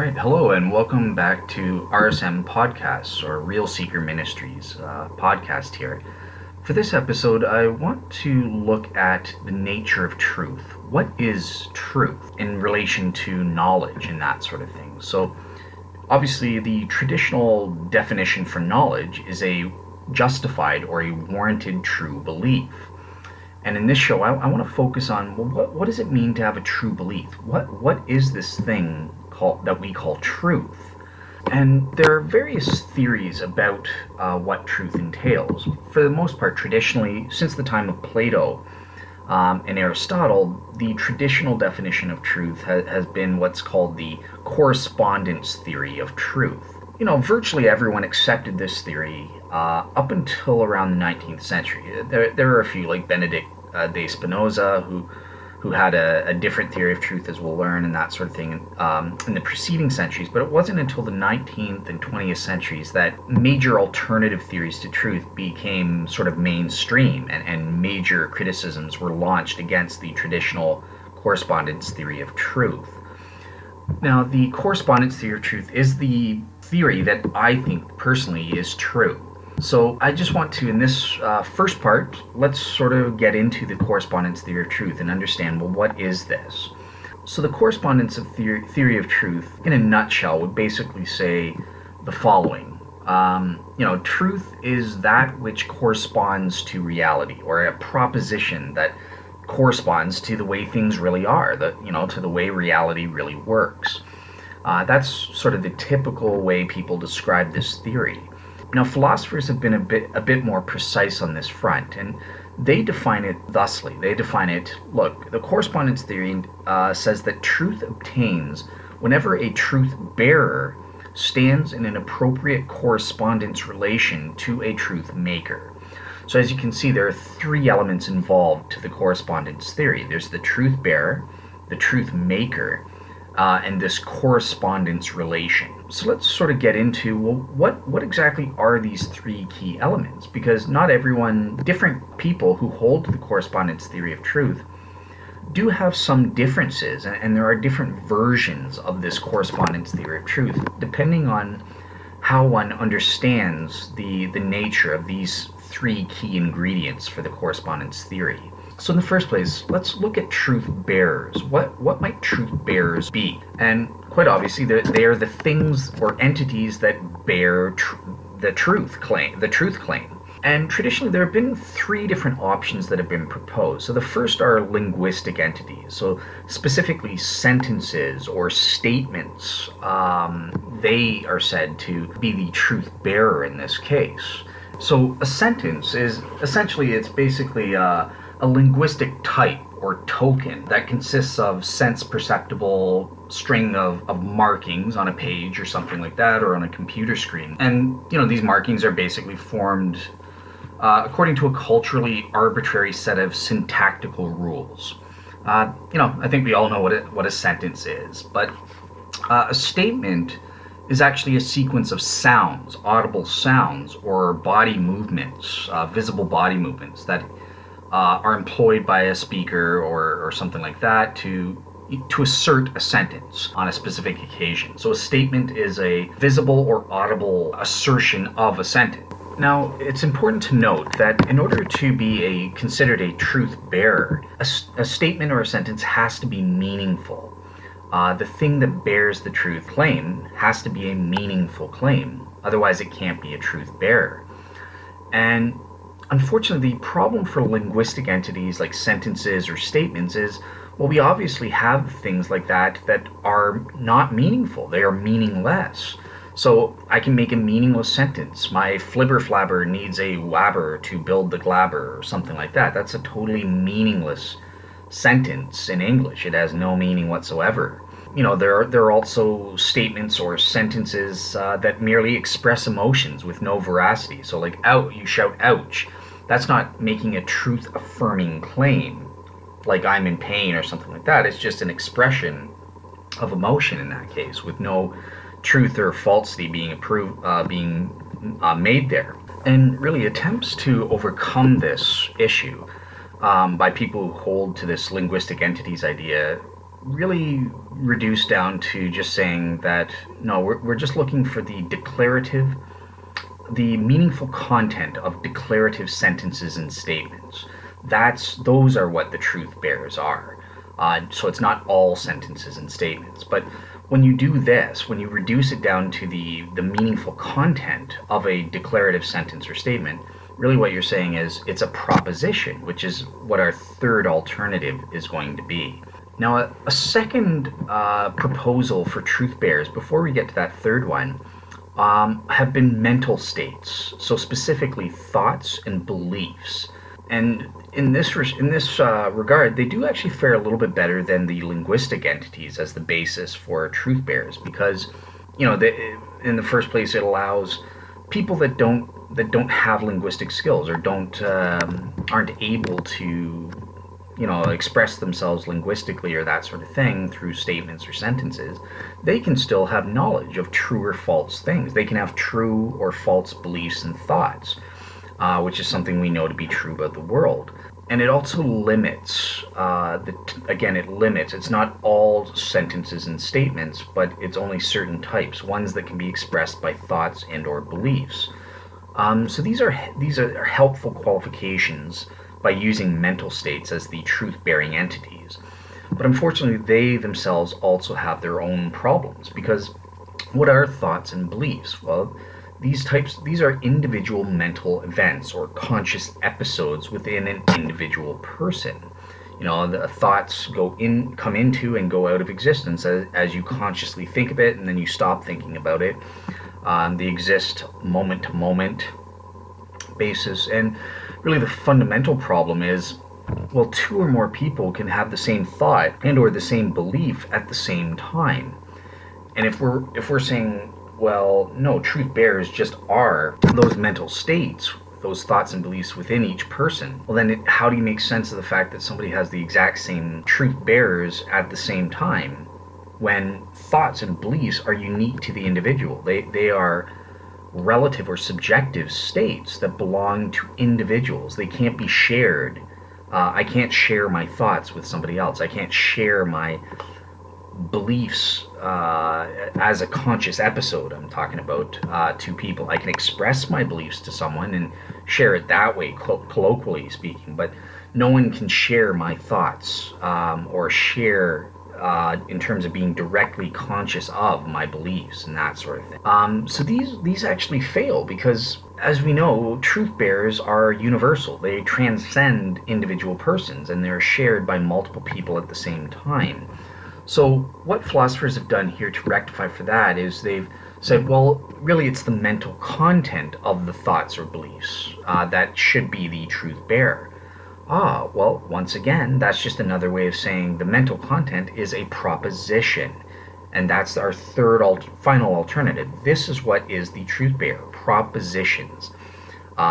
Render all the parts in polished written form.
right, hello, and welcome back to RSM Podcasts, or Real Seeker Ministries podcast here. For this episode, I want to look at the nature of truth. What is truth in relation to knowledge and that sort of thing? So, obviously, the traditional definition for knowledge is a justified or a warranted true belief. And in this show, I want to focus on, well, what does it mean to have a true belief? What is this thing that we call truth? And there are various theories about what truth entails. For the most part, traditionally, since the time of Plato and Aristotle, the traditional definition of truth has been what's called the Correspondence Theory of Truth. You know, virtually everyone accepted this theory up until around the 19th century. There are a few, like Benedict de Spinoza, who had a different theory of truth, as we'll learn, and that sort of thing in the preceding centuries. But it wasn't until the 19th and 20th centuries that major alternative theories to truth became sort of mainstream, and major criticisms were launched against the traditional correspondence theory of truth. Now, the correspondence theory of truth is the theory that I think personally is true. So I just want to, in this first part, let's sort of get into the correspondence theory of truth and understand, well, what is this? So the correspondence theory of truth, in a nutshell, would basically say the following. Truth is that which corresponds to reality, or a proposition that corresponds to the way things really are, to the way reality really works. That's sort of the typical way people describe this theory. Now, philosophers have been a bit more precise on this front, and they define it thusly. They define it, look, the correspondence theory says that truth obtains whenever a truth bearer stands in an appropriate correspondence relation to a truth maker. So as you can see, there are three elements involved to the correspondence theory. There's the truth bearer, the truth maker, and this correspondence relation. So let's sort of get into, well, what exactly are these three key elements? Because not everyone, different people who hold to the correspondence theory of truth do have some differences, and there are different versions of this correspondence theory of truth, depending on how one understands the nature of these three key ingredients for the correspondence theory. So in the first place, let's look at truth bearers. What might truth bearers be? And quite obviously, they are the things or entities that bear the truth claim. And traditionally, there have been three different options that have been proposed. So the first are linguistic entities. So specifically, sentences or statements, they are said to be the truth bearer in this case. So a sentence is essentially, it's basically a linguistic type or token that consists of sense-perceptible string of markings on a page or something like that, or on a computer screen. And, these markings are basically formed according to a culturally arbitrary set of syntactical rules. I think we all know what a sentence is, but a statement is actually a sequence of sounds, audible sounds, or body movements, visible body movements that are employed by a speaker or something like that to assert a sentence on a specific occasion. So a statement is a visible or audible assertion of a sentence. Now, it's important to note that in order to be considered a truth bearer, a statement or a sentence has to be meaningful. The thing that bears the truth claim has to be a meaningful claim. Otherwise, it can't be a truth bearer. And unfortunately, the problem for linguistic entities like sentences or statements is, well, we obviously have things like that are not meaningful. They are meaningless. So I can make a meaningless sentence. My flibber flabber needs a wabber to build the glabber, or something like that. That's a totally meaningless sentence in English. It has no meaning whatsoever. There are also statements or sentences that merely express emotions with no veracity. So like, you shout ouch. That's not making a truth-affirming claim, like I'm in pain or something like that. It's just an expression of emotion in that case, with no truth or falsity being made there. And really, attempts to overcome this issue by people who hold to this linguistic entities idea really reduced down to just saying that no, we're just looking for the meaningful content of declarative sentences and statements. Those are what the truth bearers are. So it's not all sentences and statements, but when you do this, when you reduce it down to the meaningful content of a declarative sentence or statement, really what you're saying is it's a proposition, which is what our third alternative is going to be. Now, a second proposal for truth bearers, before we get to that third one, have been mental states, so specifically thoughts and beliefs. And in this regard, they do actually fare a little bit better than the linguistic entities as the basis for truth bearers, because in the first place, it allows people that don't have linguistic skills or aren't able to express themselves linguistically or that sort of thing through statements or sentences. They can still have knowledge of true or false things. They can have true or false beliefs and thoughts, which is something we know to be true about the world. And it also limits, it limits. It's not all sentences and statements, but it's only certain types, ones that can be expressed by thoughts and or beliefs. So these are helpful qualifications by using mental states as the truth-bearing entities. But unfortunately, they themselves also have their own problems, because what are thoughts and beliefs? Well, these are individual mental events or conscious episodes within an individual person. The thoughts come into and go out of existence as you consciously think of it, and then you stop thinking about it. They exist moment to moment basis, and really the fundamental problem is, well, two or more people can have the same thought and or the same belief at the same time. And if we're saying, well, no, truth bearers just are those mental states, those thoughts and beliefs within each person, well then how do you make sense of the fact that somebody has the exact same truth bearers at the same time when thoughts and beliefs are unique to the individual? They are relative or subjective states that belong to individuals. They can't be shared. I can't share my thoughts with somebody else. I can't share my beliefs as a conscious episode. I'm talking about to people. I can express my beliefs to someone and share it that way, colloquially speaking, but no one can share my thoughts or share in terms of being directly conscious of my beliefs and that sort of thing. So these actually fail because, as we know, truth bearers are universal. They transcend individual persons and they're shared by multiple people at the same time. So what philosophers have done here to rectify for that is they've said, well, really it's the mental content of the thoughts or beliefs that should be the truth bearer. Well, once again, that's just another way of saying the mental content is a proposition. And that's our third final alternative. This is what is the truth bearer: propositions.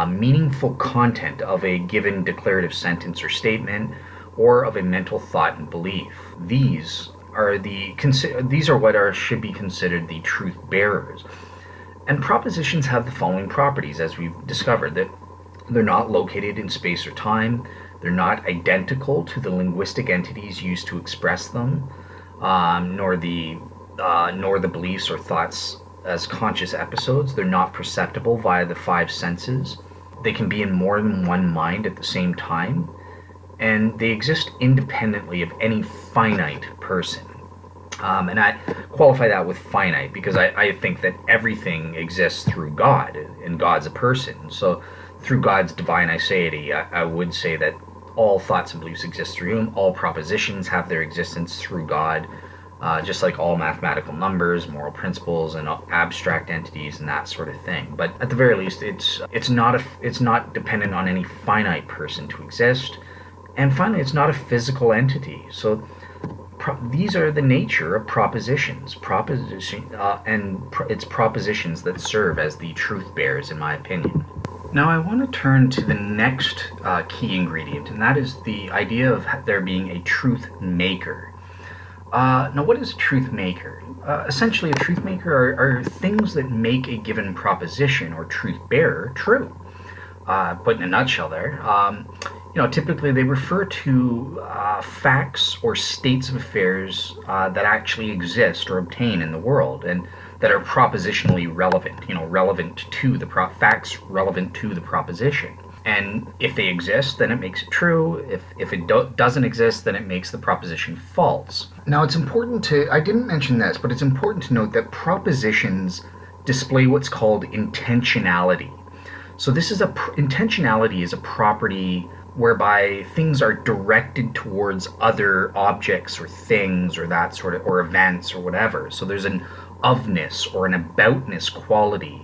Meaningful content of a given declarative sentence or statement, or of a mental thought and belief. These are what should be considered the truth bearers. And propositions have the following properties, as we've discovered: that they're not located in space or time. They're not identical to the linguistic entities used to express them, nor the beliefs or thoughts as conscious episodes. They're not perceptible via the five senses. They can be in more than one mind at the same time, and they exist independently of any finite person. And I qualify that with finite because I think that everything exists through God, and God's a person. So through God's divine aseity, I would say that all thoughts and beliefs exist through Him. All propositions have their existence through God, just like all mathematical numbers, moral principles, and abstract entities and that sort of thing. But at the very least, it's not dependent on any finite person to exist. And finally, it's not a physical entity. So these are the nature of propositions. It's propositions that serve as the truth bearers, in my opinion. Now I want to turn to the next key ingredient, and that is the idea of there being a truth maker. Now what is a truth maker? Essentially, a truth maker are things that make a given proposition or truth bearer true. Put in a nutshell there, typically they refer to facts or states of affairs that actually exist or obtain in the world and that are propositionally relevant, relevant to the facts relevant to the proposition. And if they exist, then it makes it true. If it doesn't exist, then it makes the proposition false. Now, it's important I didn't mention this, but it's important to note that propositions display what's called intentionality. So intentionality is a property whereby things are directed towards other objects or things or that sort of, or events or whatever. So there's an ofness or an aboutness quality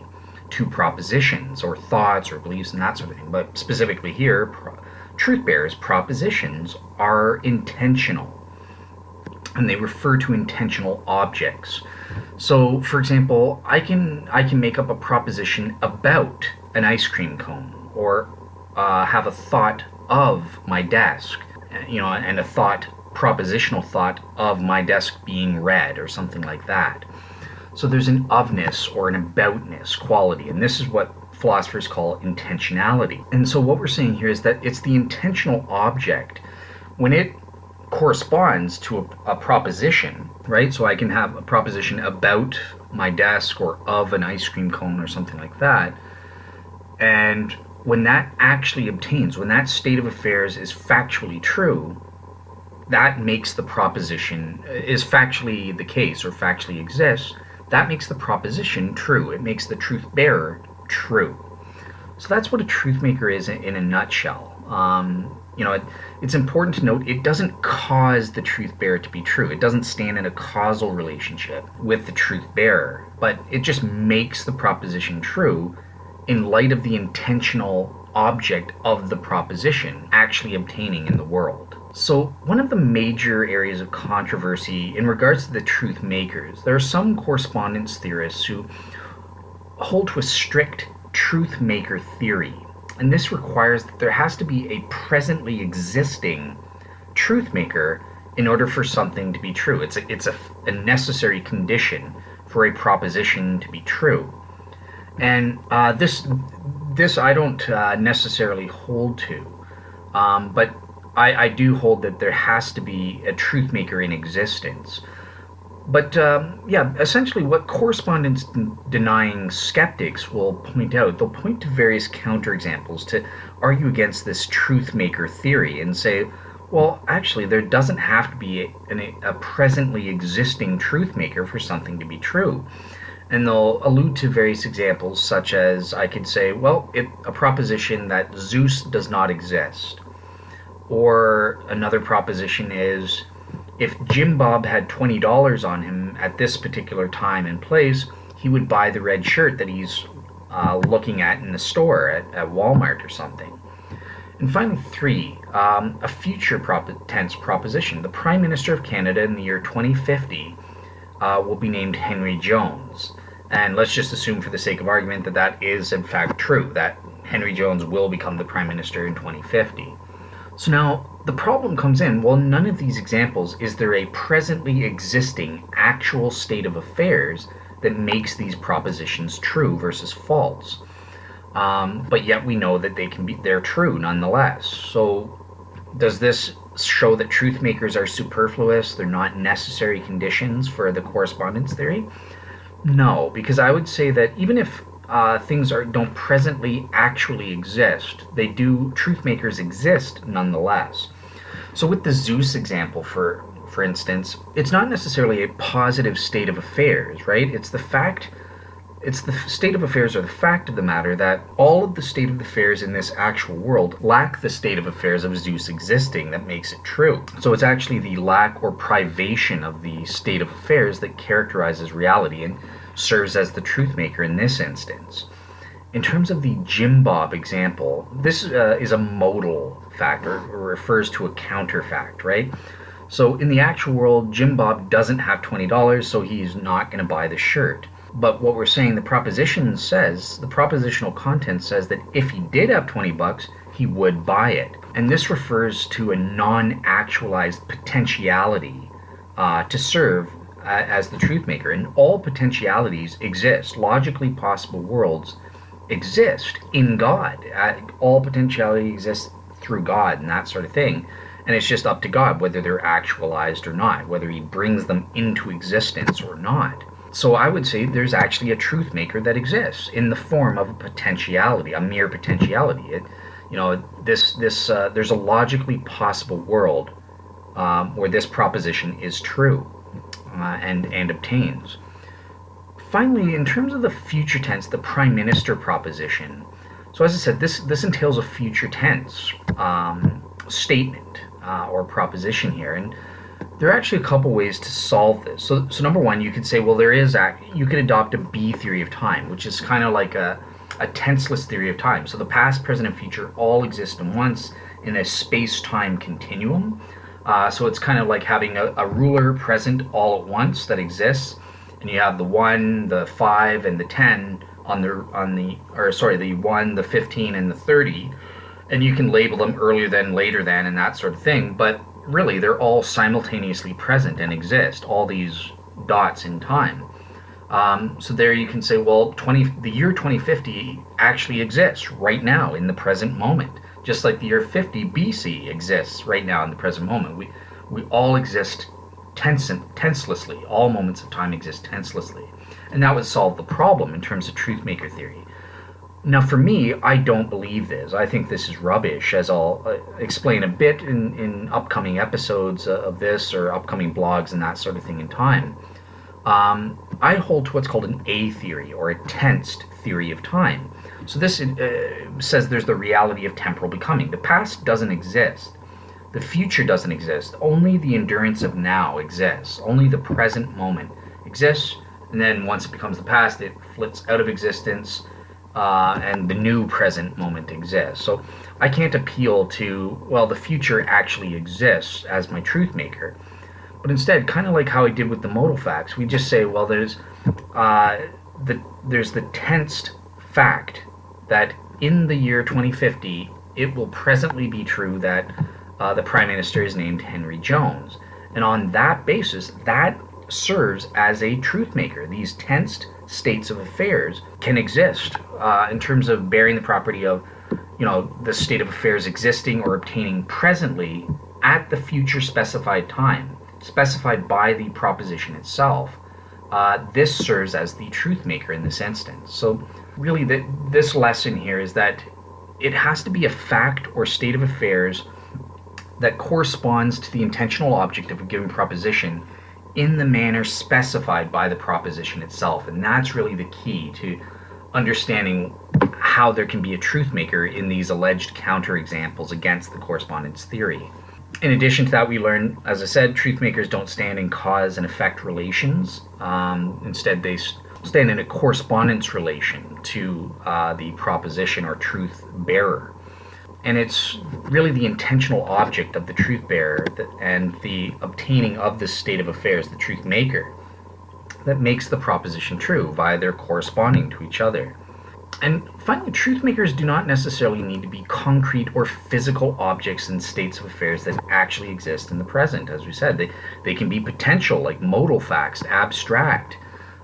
to propositions or thoughts or beliefs and that sort of thing. But specifically here, truth bearers, propositions are intentional, and they refer to intentional objects. So, for example, I can make up a proposition about an ice cream cone, or have a thought of my desk, and a propositional thought of my desk being red, or something like that. So there's an ofness or an aboutness quality, and this is what philosophers call intentionality. And so what we're saying here is that it's the intentional object when it corresponds to a proposition, right? So I can have a proposition about my desk or of an ice cream cone or something like that. And when that actually obtains, when that state of affairs is factually true, that makes the proposition, is factually the case or factually exists, that makes the proposition true. It makes the truth bearer true. So that's what a truth maker is in a nutshell. It's important to note it doesn't cause the truth bearer to be true. It doesn't stand in a causal relationship with the truth bearer, but it just makes the proposition true in light of the intentional object of the proposition actually obtaining in the world. So one of the major areas of controversy in regards to the truth makers, there are some correspondence theorists who hold to a strict truth maker theory. And this requires that there has to be a presently existing truth maker in order for something to be true. It's a necessary condition for a proposition to be true. And this I don't necessarily hold to, but I do hold that there has to be a truth maker in existence. But essentially what correspondence denying skeptics will point out, they'll point to various counterexamples to argue against this truth maker theory and say, well, actually, there doesn't have to be a presently existing truth maker for something to be true. And they'll allude to various examples, such as I could say, well, a proposition that Zeus does not exist. Or another proposition is, if Jim Bob had $20 on him at this particular time and place, he would buy the red shirt that he's looking at in the store at Walmart or something. And finally, 3, a future tense proposition. The Prime Minister of Canada in the year 2050 will be named Henry Jones. And let's just assume for the sake of argument that that is in fact true, that Henry Jones will become the Prime Minister in 2050. So now the problem comes in, well, none of these examples is there a presently existing actual state of affairs that makes these propositions true versus false. But yet we know that they're true nonetheless. So does this show that truth makers are superfluous? They're not necessary conditions for the correspondence theory? No, because I would say that even if things don't presently actually exist, truth makers exist nonetheless. So with the Zeus example, for instance, it's not necessarily a positive state of affairs, right? It's the state of affairs or the fact of the matter that all of the state of affairs in this actual world lack the state of affairs of Zeus existing that makes it true. So it's actually the lack or privation of the state of affairs that characterizes reality and serves as the truth maker in this instance. In terms of the Jim Bob example, this is a modal fact, or refers to a counterfact, right? So in the actual world, Jim Bob doesn't have $20, so he's not going to buy the shirt. But what we're saying, the propositional content says that if he did have $20, he would buy it. And this refers to a non-actualized potentiality to serve as the truth maker. And all potentialities exist. Logically possible worlds exist in God. All potentiality exists through God and that sort of thing. And it's just up to God whether they're actualized or not, whether he brings them into existence or not. So I would say there's actually a truth maker that exists in the form of a potentiality, a mere potentiality. There's a logically possible world where this proposition is true and obtains. Finally, in terms of the future tense, the prime minister proposition. So as I said, this entails a future tense statement or proposition here, and there are actually a couple ways to solve this. So number one, you could say, well, you could adopt a B theory of time, which is kind of like a tenseless theory of time. So the past, present, and future all exist in once in a space-time continuum. So it's kind of like having a ruler present all at once that exists, and you have the 1, the 5, and the 10 the 1, the 15, and the 30, and you can label them earlier than, later than, and that sort of thing, but really they're all simultaneously present and exist, all these dots in time. So there you can say, well, the year 2050 actually exists right now in the present moment, just like the year 50 BC exists right now in the present moment. We all exist tenselessly. All moments of time exist tenselessly. And that would solve the problem in terms of truth maker theory. Now, for me, I don't believe this. I think this is rubbish, as I'll explain a bit in upcoming episodes of this, or upcoming blogs and that sort of thing in time. I hold to what's called an A theory, or a tensed theory of time. So this says there's the reality of temporal becoming. The past doesn't exist. The future doesn't exist. Only the endurance of now exists. Only the present moment exists. And then once it becomes the past, it flits out of existence, and the new present moment exists. So I can't appeal to, well, the future actually exists as my truth maker. But instead, kind of like how I did with the modal facts, we just say, well, there's the tensed fact that in the year 2050, it will presently be true that the Prime Minister is named Henry Jones. And on that basis, that serves as a truth maker. These tensed states of affairs can exist in terms of bearing the property of, the state of affairs existing or obtaining presently at the future specified time, specified by the proposition itself. This serves as the truth maker in this instance. So really this lesson here is that it has to be a fact or state of affairs that corresponds to the intentional object of a given proposition in the manner specified by the proposition itself. And that's really the key to understanding how there can be a truth maker in these alleged counterexamples against the correspondence theory. In addition to that, we learn, as I said, truth makers don't stand in cause and effect relations. Instead, they stand in a correspondence relation to the proposition or truth bearer. And it's really the intentional object of the truth bearer and the obtaining of this state of affairs, the truth maker, that makes the proposition true via their corresponding to each other. And finally, truth makers do not necessarily need to be concrete or physical objects and states of affairs that actually exist in the present. As we said, they can be potential, like modal facts, abstract,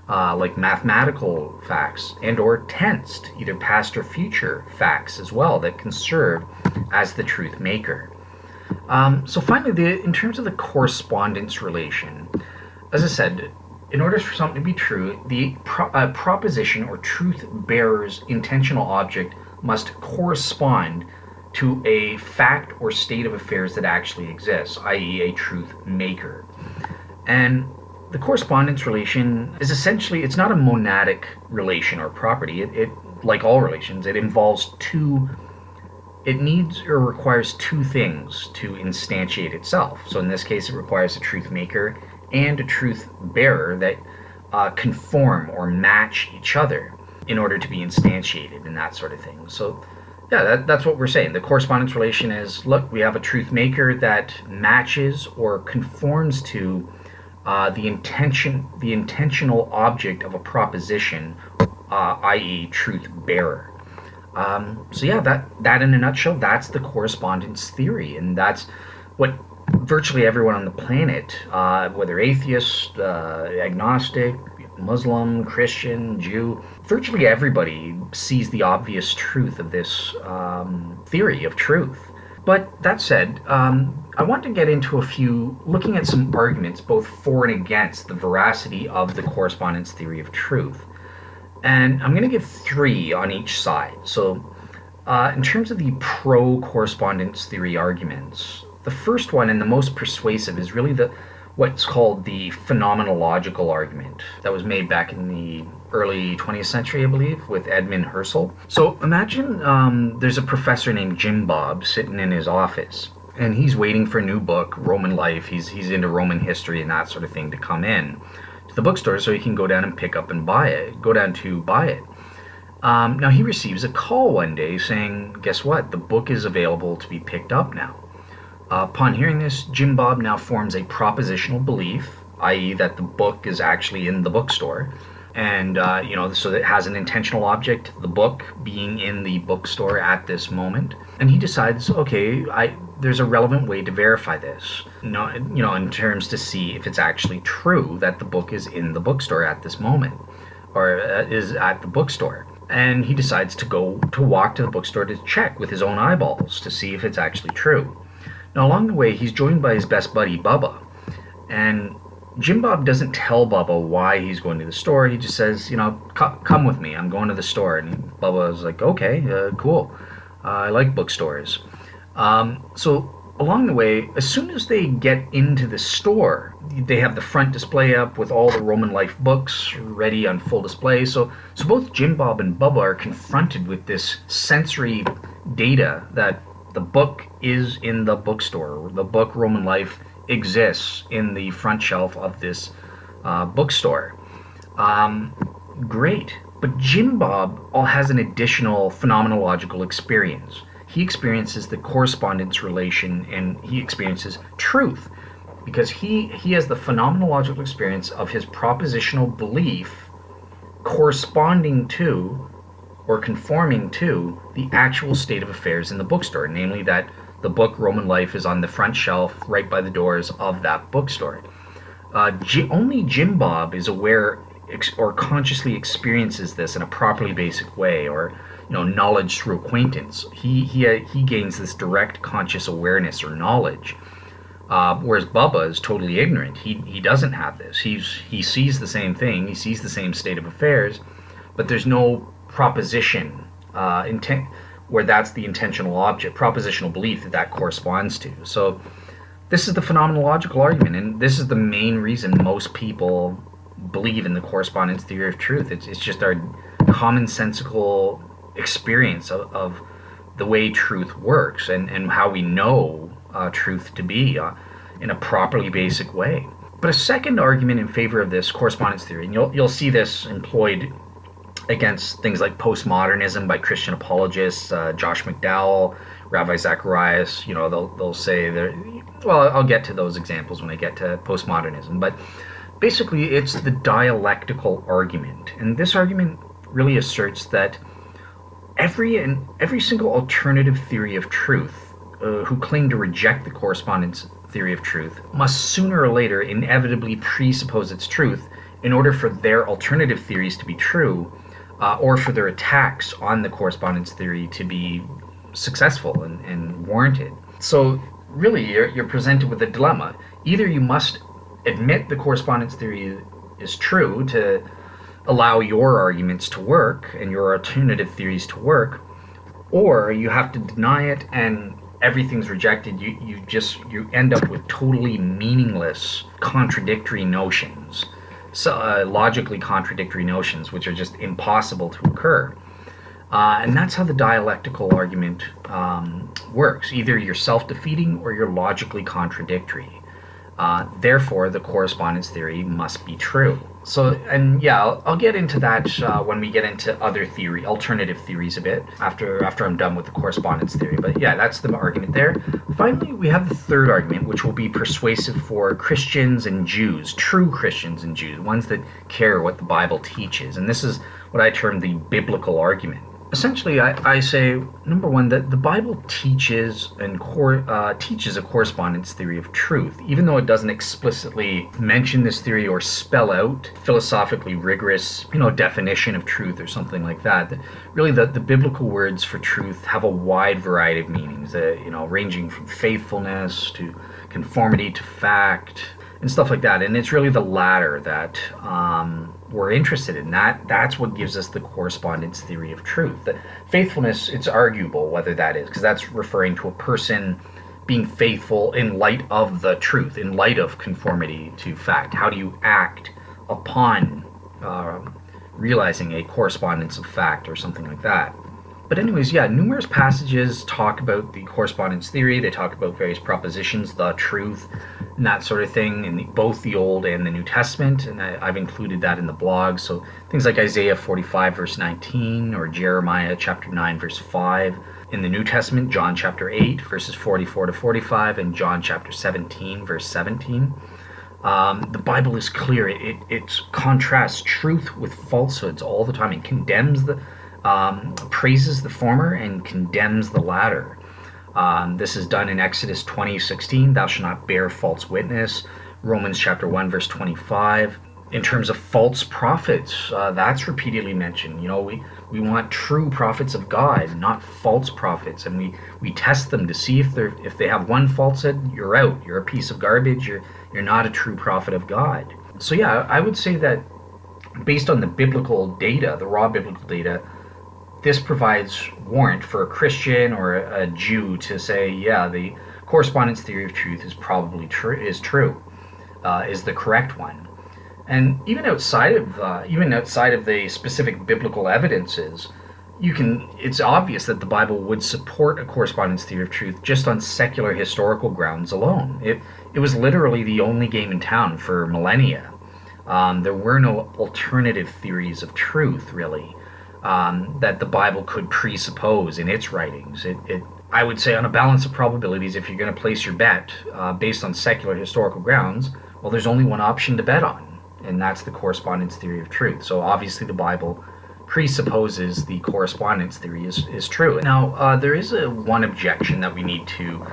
like mathematical facts, and or tensed, either past or future facts as well, that can serve as the truth maker. So finally, in terms of the correspondence relation, as I said, in order for something to be true, the proposition or truth bearer's intentional object must correspond to a fact or state of affairs that actually exists, i.e. a truth maker. And the correspondence relation is essentially, it's not a monadic relation or property. It like all relations, it needs or requires two things to instantiate itself. So in this case, it requires a truth maker and a truth bearer that conform or match each other in order to be instantiated and that sort of thing. So yeah, that's what we're saying. The correspondence relation is, look, we have a truth maker that matches or conforms to the intentional object of a proposition, i.e. truth bearer. So yeah, that in a nutshell, that's the correspondence theory, and that's what virtually everyone on the planet, whether atheist, agnostic, Muslim, Christian, Jew, virtually everybody sees the obvious truth of this theory of truth. But that said, I want to get into looking at some arguments both for and against the veracity of the correspondence theory of truth. And I'm going to give three on each side. So, in terms of the pro correspondence theory arguments, the first one and the most persuasive is really what's called the phenomenological argument that was made back in the early 20th century, I believe, with Edmund Husserl. So imagine there's a professor named Jim Bob sitting in his office, and he's waiting for a new book, Roman Life. He's into Roman history and that sort of thing to come in to the bookstore so he can go down and pick up and buy it, go down to buy it. Now he receives a call one day saying, guess what? The book is available to be picked up now. Upon hearing this, Jim Bob now forms a propositional belief, i.e. that the book is actually in the bookstore, and so it has an intentional object, the book being in the bookstore at this moment. And he decides, okay, there's a relevant way to verify this, in terms to see if it's actually true that the book is in the bookstore at this moment, or is at the bookstore. And he decides to walk to the bookstore to check with his own eyeballs to see if it's actually true. Now, along the way, he's joined by his best buddy, Bubba. And Jim Bob doesn't tell Bubba why he's going to the store. He just says, come with me. I'm going to the store. And Bubba's like, okay, cool. I like bookstores. So along the way, as soon as they get into the store, they have the front display up with all the Roman life books ready on full display. So both Jim Bob and Bubba are confronted with this sensory data that the book is in the bookstore. The book Roman Life exists in the front shelf of this bookstore. Great. But Jim Bob has an additional phenomenological experience. He experiences the correspondence relation, and he experiences truth because he has the phenomenological experience of his propositional belief corresponding to or conforming to the actual state of affairs in the bookstore, namely that the book Roman Life is on the front shelf right by the doors of that bookstore. Only Jim Bob is aware or consciously experiences this in a properly basic way, or knowledge through acquaintance. He gains this direct conscious awareness or knowledge, whereas Bubba is totally ignorant. He doesn't have this. He sees the same thing. He sees the same state of affairs, but there's no proposition intent where that's the intentional object, propositional belief that corresponds to. So this is the phenomenological argument, and this is the main reason most people believe in the correspondence theory of truth. It's just our commonsensical experience of the way truth works and how we know truth to be in a properly basic way. But a second argument in favor of this correspondence theory, and you'll see this employed against things like postmodernism by Christian apologists, Josh McDowell, Ravi Zacharias. They'll say I'll get to those examples when I get to postmodernism. But basically, it's the dialectical argument, and this argument really asserts that every single alternative theory of truth who claim to reject the correspondence theory of truth must sooner or later inevitably presuppose its truth in order for their alternative theories to be true, or for their attacks on the correspondence theory to be successful and warranted. So really, you're presented with a dilemma. Either you must admit the correspondence theory is true to allow your arguments to work and your alternative theories to work, or you have to deny it and everything's rejected. You end up with totally meaningless contradictory notions, logically contradictory notions, which are just impossible to occur. And that's how the dialectical argument works. Either you're self-defeating or you're logically contradictory. Therefore, the correspondence theory must be true. So, and yeah, I'll get into that when we get into other alternative theories a bit, after I'm done with the correspondence theory. But yeah, that's the argument there. Finally, we have the third argument, which will be persuasive for Christians and Jews, true Christians and Jews, ones that care what the Bible teaches. And this is what I term the biblical argument. Essentially, I say number one that the Bible teaches teaches a correspondence theory of truth, even though it doesn't explicitly mention this theory or spell out philosophically rigorous, definition of truth or something like that. Really, the biblical words for truth have a wide variety of meanings, ranging from faithfulness to conformity to fact and stuff like that. And it's really the latter that we're interested in. That's what gives us the correspondence theory of truth. The faithfulness, it's arguable whether that is, because that's referring to a person being faithful in light of the truth, in light of conformity to fact. How do you act upon realizing a correspondence of fact or something like that? But anyways, yeah, numerous passages talk about the correspondence theory. They talk about various propositions, the truth, and that sort of thing in both the Old and the New Testament. And I've included that in the blog. So things like Isaiah 45 verse 19 or Jeremiah chapter 9 verse 5. In the New Testament, John chapter 8 verses 44 to 45 and John chapter 17 verse 17. The Bible is clear. It contrasts truth with falsehoods all the time. It condemns praises the former and condemns the latter. This is done in Exodus 20:16, thou shalt not bear false witness. Romans chapter 1 verse 25. In terms of false prophets, that's repeatedly mentioned. We want true prophets of God, not false prophets, and we test them to see if they have one falsehood, you're out. You're a piece of garbage. You're not a true prophet of God. So yeah, I would say that based on the biblical data, the raw biblical data, this provides warrant for a Christian or a Jew to say, yeah, the correspondence theory of truth is probably true, is the correct one. And even outside of the specific biblical evidences, it's obvious that the Bible would support a correspondence theory of truth just on secular historical grounds alone. It was literally the only game in town for millennia. There were no alternative theories of truth, really. That the Bible could presuppose in its writings. I would say on a balance of probabilities, if you're going to place your bet based on secular historical grounds, well, there's only one option to bet on, and that's the correspondence theory of truth. So obviously the Bible presupposes the correspondence theory is true. Now, there is one objection that we need to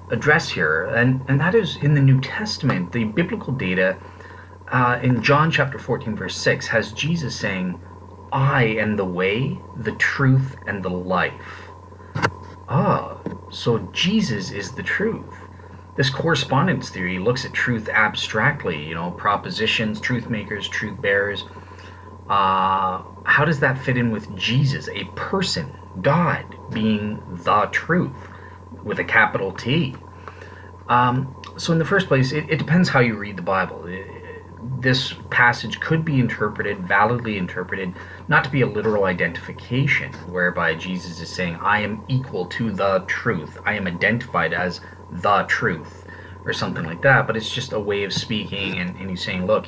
address here, and that is in the New Testament, the biblical data in John chapter 14, verse 6, has Jesus saying, I am the way, the truth, and the life. So Jesus is the truth. This correspondence theory looks at truth abstractly, propositions, truth makers, truth bearers. How does that fit in with Jesus, a person, God, being the truth, with a capital T? So in the first place, it depends how you read the Bible. This passage could be validly interpreted, not to be a literal identification, whereby Jesus is saying, I am equal to the truth. I am identified as the truth, or something like that. But it's just a way of speaking, and he's saying, look,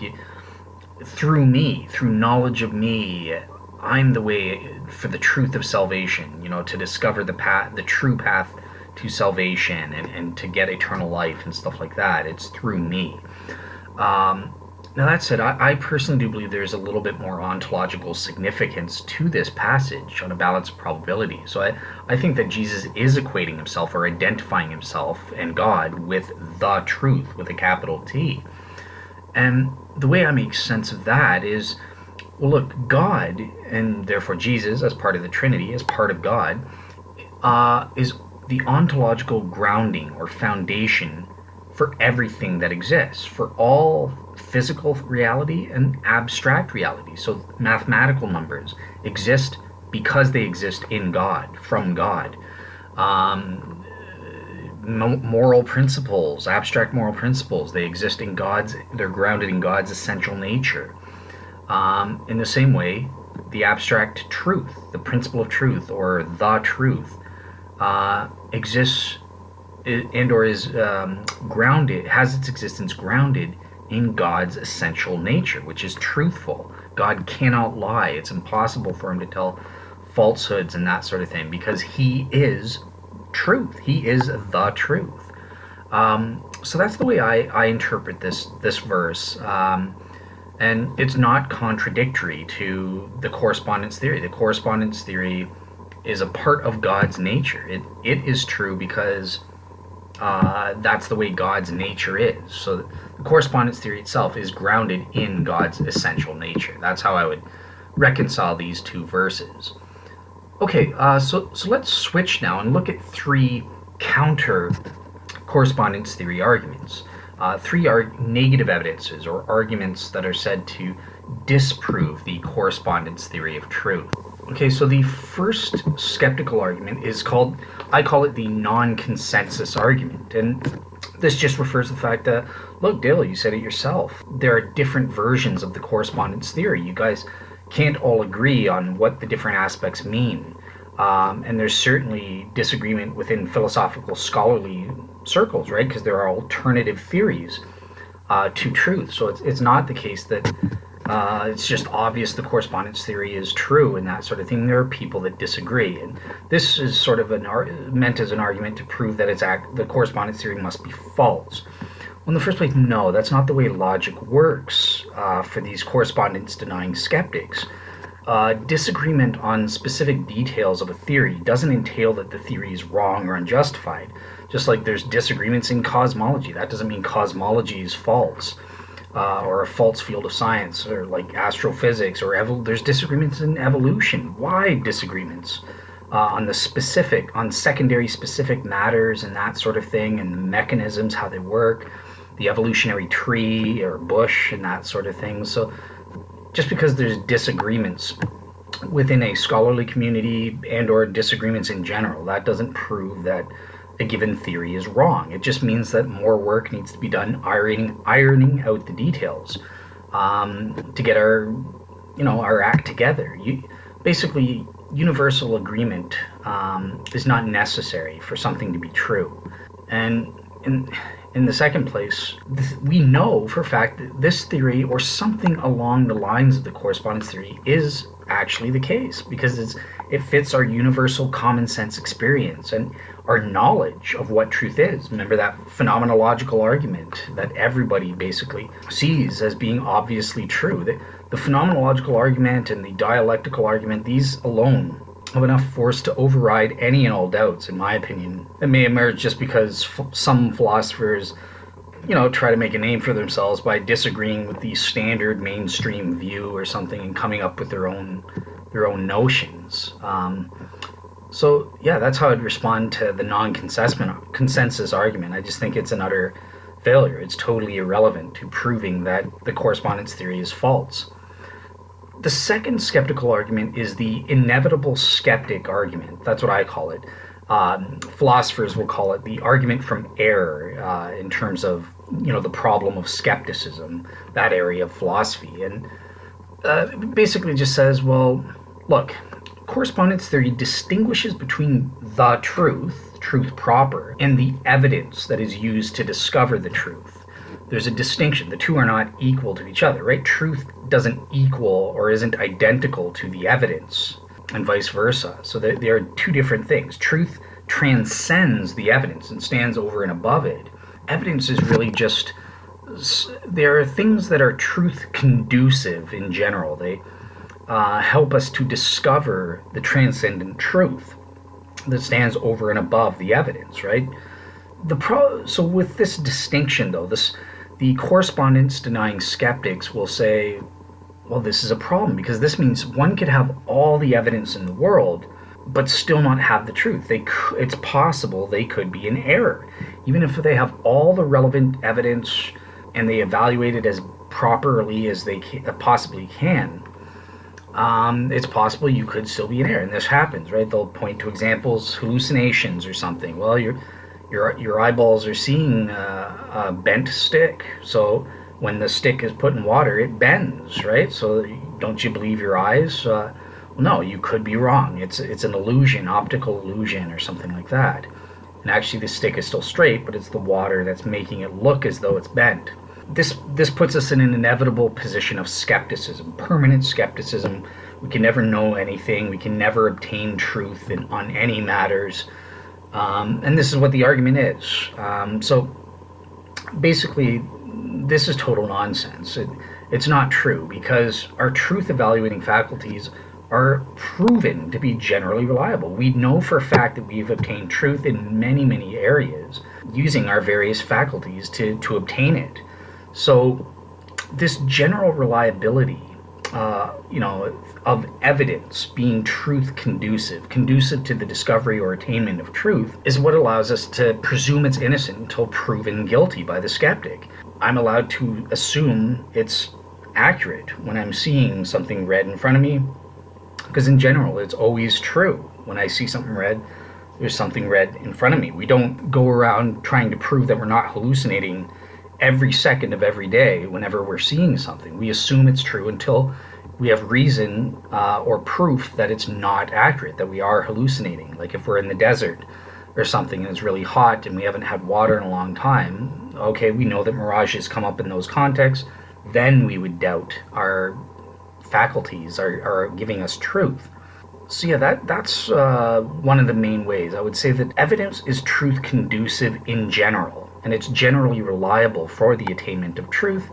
through me, through knowledge of me, I'm the way for the truth of salvation, to discover the true path to salvation and to get eternal life and stuff like that. It's through me. Now that said, I personally do believe there's a little bit more ontological significance to this passage on a balance of probability. So I think that Jesus is equating himself or identifying himself and God with the truth, with a capital T. And the way I make sense of that is, well, look, God, and therefore Jesus as part of the Trinity, as part of God, is the ontological grounding or foundation for everything that exists, for all physical reality and abstract reality. So mathematical numbers exist because they exist in God, from God. Moral principles, abstract moral principles, they exist in they're grounded in God's essential nature. In the same way, the abstract truth, the principle of truth, or the truth, exists and/or is grounded, has its existence grounded in God's essential nature, which is truthful. God cannot lie. It's impossible for him to tell falsehoods and that sort of thing, because he is truth. He is the truth. So that's the way I interpret this verse. And it's not contradictory to the correspondence theory. The correspondence theory is a part of God's nature. It is true because that's the way God's nature is. So the correspondence theory itself is grounded in God's essential nature. That's how I would reconcile these two verses. Okay, so let's switch now and look at three counter correspondence theory arguments. Three are negative evidences or arguments that are said to disprove the correspondence theory of truth. Okay, so the first skeptical argument is I call it the non-consensus argument. And this just refers to the fact that, look, Dale, you said it yourself. There are different versions of the correspondence theory. You guys can't all agree on what the different aspects mean. And there's certainly disagreement within philosophical scholarly circles, right? Because there are alternative theories to truth. So it's not the case that it's just obvious the correspondence theory is true and that sort of thing. There are people that disagree, and this is sort of meant as an argument to prove that the correspondence theory must be false. Well, in the first place, no, that's not the way logic works for these correspondence-denying skeptics. Disagreement on specific details of a theory doesn't entail that the theory is wrong or unjustified. Just like there's disagreements in cosmology, that doesn't mean cosmology is false. Or a false field of science, or like astrophysics, or there's disagreements in evolution. Wide disagreements on secondary specific matters and that sort of thing, and the mechanisms, how they work, the evolutionary tree or bush and that sort of thing. So just because there's disagreements within a scholarly community and or disagreements in general, that doesn't prove that a given theory is wrong. It just means that more work needs to be done ironing out the details to get our act together. Basically, universal agreement is not necessary for something to be true. And in the second place, we know for a fact that this theory, or something along the lines of the correspondence theory, is actually the case, because it fits our universal common sense experience and our knowledge of what truth is. Remember that phenomenological argument that everybody basically sees as being obviously true. The phenomenological argument and the dialectical argument, these alone have enough force to override any and all doubts, in my opinion. It may emerge just because some philosophers try to make a name for themselves by disagreeing with the standard mainstream view or something and coming up with their own notions. So yeah, that's how I'd respond to the non-consensus argument. I just think it's an utter failure. It's totally irrelevant to proving that the correspondence theory is false. The second skeptical argument is the inevitable skeptic argument. That's what I call it. Philosophers will call it the argument from error in terms of the problem of skepticism, that area of philosophy. And it basically just says, well, look, correspondence theory distinguishes between the truth proper, and the evidence that is used to discover the truth. There's a distinction. The two are not equal to each other, right? Truth doesn't equal or isn't identical to the evidence, and vice versa. So they are two different things. Truth transcends the evidence and stands over and above it. Evidence is really just, there are things that are truth conducive in general. They help us to discover the transcendent truth that stands over and above the evidence, right? So with this distinction, though, the correspondence-denying skeptics will say, well, this is a problem, because this means one could have all the evidence in the world but still not have the truth. It's possible they could be in error. Even if they have all the relevant evidence and they evaluate it as properly as they possibly can, it's possible you could still be in error. And this happens, right? They'll point to examples, hallucinations or something. Well, your eyeballs are seeing a bent stick. So when the stick is put in water, it bends, right? So don't you believe your eyes? No, you could be wrong. It's an illusion, optical illusion or something like that. And actually the stick is still straight, but it's the water that's making it look as though it's bent. This puts us in an inevitable position of skepticism, permanent skepticism. We can never know anything. We can never obtain truth on any matters. And this is what the argument is. So basically, this is total nonsense. It's not true, because our truth evaluating faculties are proven to be generally reliable. We know for a fact that we've obtained truth in many, many areas using our various faculties to obtain it. So this general reliability, of evidence being truth conducive to the discovery or attainment of truth, is what allows us to presume it's innocent until proven guilty by the skeptic. I'm allowed to assume it's accurate when I'm seeing something red in front of me, because in general, it's always true. When I see something red, there's something red in front of me. We don't go around trying to prove that we're not hallucinating every second of every day whenever we're seeing something. We assume it's true until we have reason or proof that it's not accurate, that we are hallucinating. Like if we're in the desert or something and it's really hot and we haven't had water in a long time, okay, we know that mirages come up in those contexts. Then we would doubt our faculties are giving us truth. So yeah, that's one of the main ways. I would say that evidence is truth conducive in general, and it's generally reliable for the attainment of truth.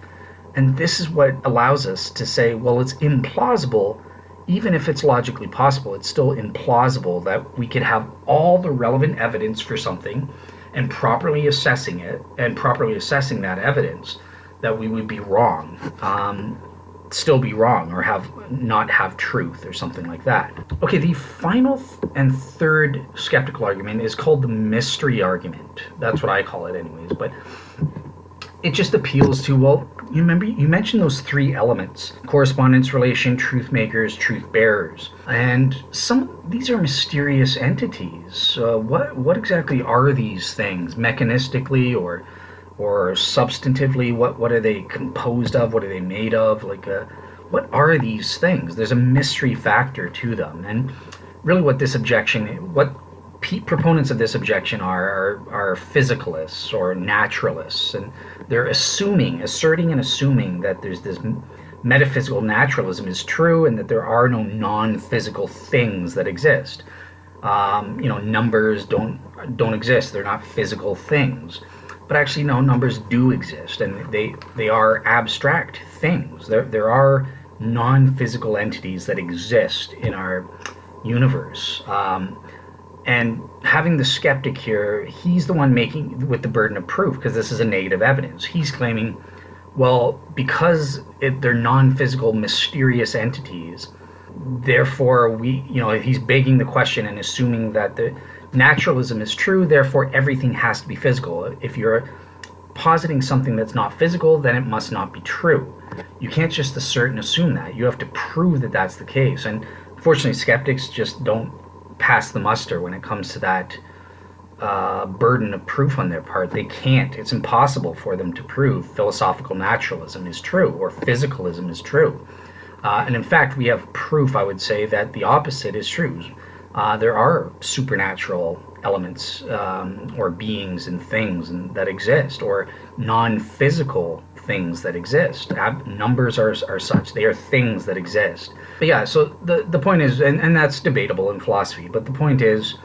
And this is what allows us to say, well, it's implausible. Even if it's logically possible, it's still implausible that we could have all the relevant evidence for something and properly assessing it and properly assessing that evidence, that we would be wrong, still be wrong, or not have truth or something like that. Okay, the final and third skeptical argument is called the mystery argument. That's what I call it anyways, but it just appeals to, well, you remember you mentioned those three elements: correspondence relation, truth makers, truth bearers. And these are mysterious entities. What exactly are these things mechanistically or substantively? What are they composed of? What are they made of? What are these things? There's a mystery factor to them. And really what proponents of this objection are physicalists or naturalists, and they're asserting and assuming that there's this metaphysical naturalism is true and that there are no non-physical things that exist. Numbers don't exist. They're not physical things. But actually, no, numbers do exist, and they are abstract things. There are non-physical entities that exist in our universe. And having the skeptic here, he's the one making with the burden of proof, because this is a negative evidence. He's claiming, well, because they're non-physical, mysterious entities, therefore he's begging the question and assuming that the naturalism is true, therefore everything has to be physical. If you're positing something that's not physical, then it must not be true. You can't just assert and assume that. You have to prove that that's the case. And unfortunately, skeptics just don't pass the muster when it comes to that burden of proof on their part. They can't. It's impossible for them to prove philosophical naturalism is true or physicalism is true. And in fact, we have proof, I would say, that the opposite is true. There are supernatural elements or beings and things that exist, or non-physical things that exist. Numbers are such. They are things that exist. But yeah, so the point is, and that's debatable in philosophy, but the point is,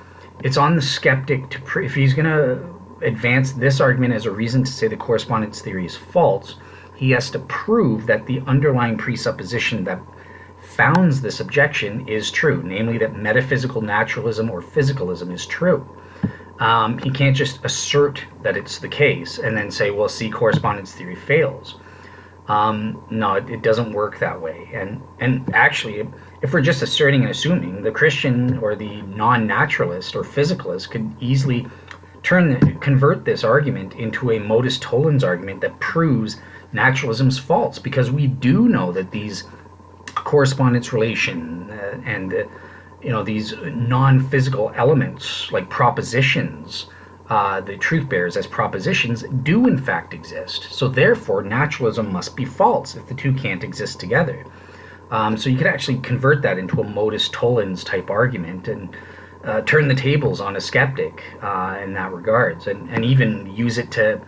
it's on the skeptic to if he's going to advance this argument as a reason to say the correspondence theory is false, he has to prove that the underlying presupposition that founds this objection is true, namely that metaphysical naturalism or physicalism is true. He can't just assert that it's the case and then say, well, see, correspondence theory fails. No, it doesn't work that way. And actually, if we're just asserting and assuming, the Christian or the non-naturalist or physicalist could easily convert this argument into a modus tollens argument that proves naturalism's false, because we do know that these correspondence relation and these non-physical elements like propositions, the truth bearers as propositions, do in fact exist. So therefore naturalism must be false if the two can't exist together. So you could actually convert that into a modus tollens type argument and turn the tables on a skeptic in that regards, and even use it to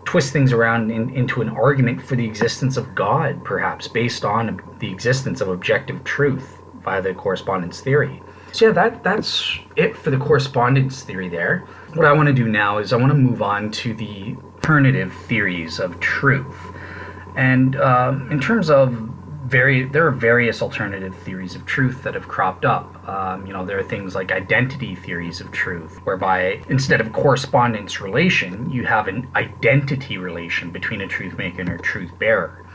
twist things around into an argument for the existence of God, perhaps based on the existence of objective truth via the correspondence theory. So yeah, that's it for the correspondence theory there. What I want to do now is I want to move on to the alternative theories of truth. And in terms of there are various alternative theories of truth that have cropped up. There are things like identity theories of truth, whereby instead of correspondence relation, you have an identity relation between a truth maker and a truth bearer.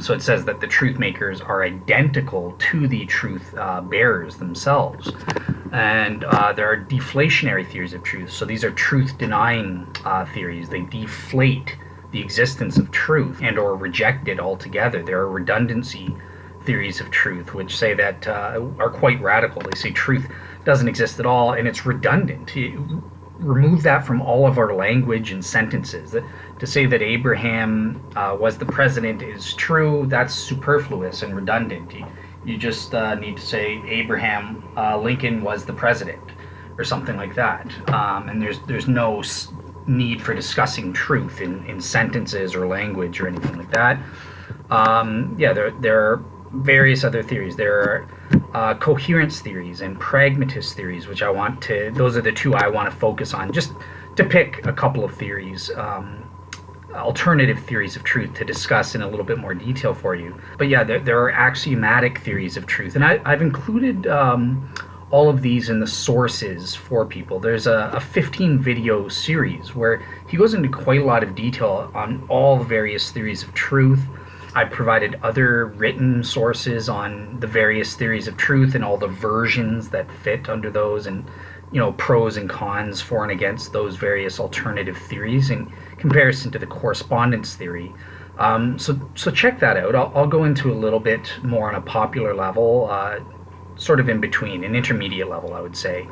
So it says that the truth makers are identical to the truth bearers themselves. And there are deflationary theories of truth. So these are truth denying theories. They deflate the existence of truth and or reject it altogether. There are redundancy theories of truth, which say that are quite radical. They say truth doesn't exist at all and it's redundant. Remove that from all of our language and sentences. To say that Abraham was the president is true, that's superfluous and redundant. You just need to say Abraham Lincoln was the president or something like that. And there's no need for discussing truth in sentences or language or anything like that. There are various other theories. There are coherence theories and pragmatist theories, which those are the two I want to focus on, just to pick a couple of theories, alternative theories of truth to discuss in a little bit more detail for you. But yeah, there are axiomatic theories of truth, and I've included all of these in the sources for people. There's a 15 video series where he goes into quite a lot of detail on all the various theories of truth. I provided other written sources on the various theories of truth and all the versions that fit under those, and pros and cons for and against those various alternative theories in comparison to the correspondence theory. So check that out. I'll go into a little bit more on a popular level, sort of in between, an intermediate level, I would say.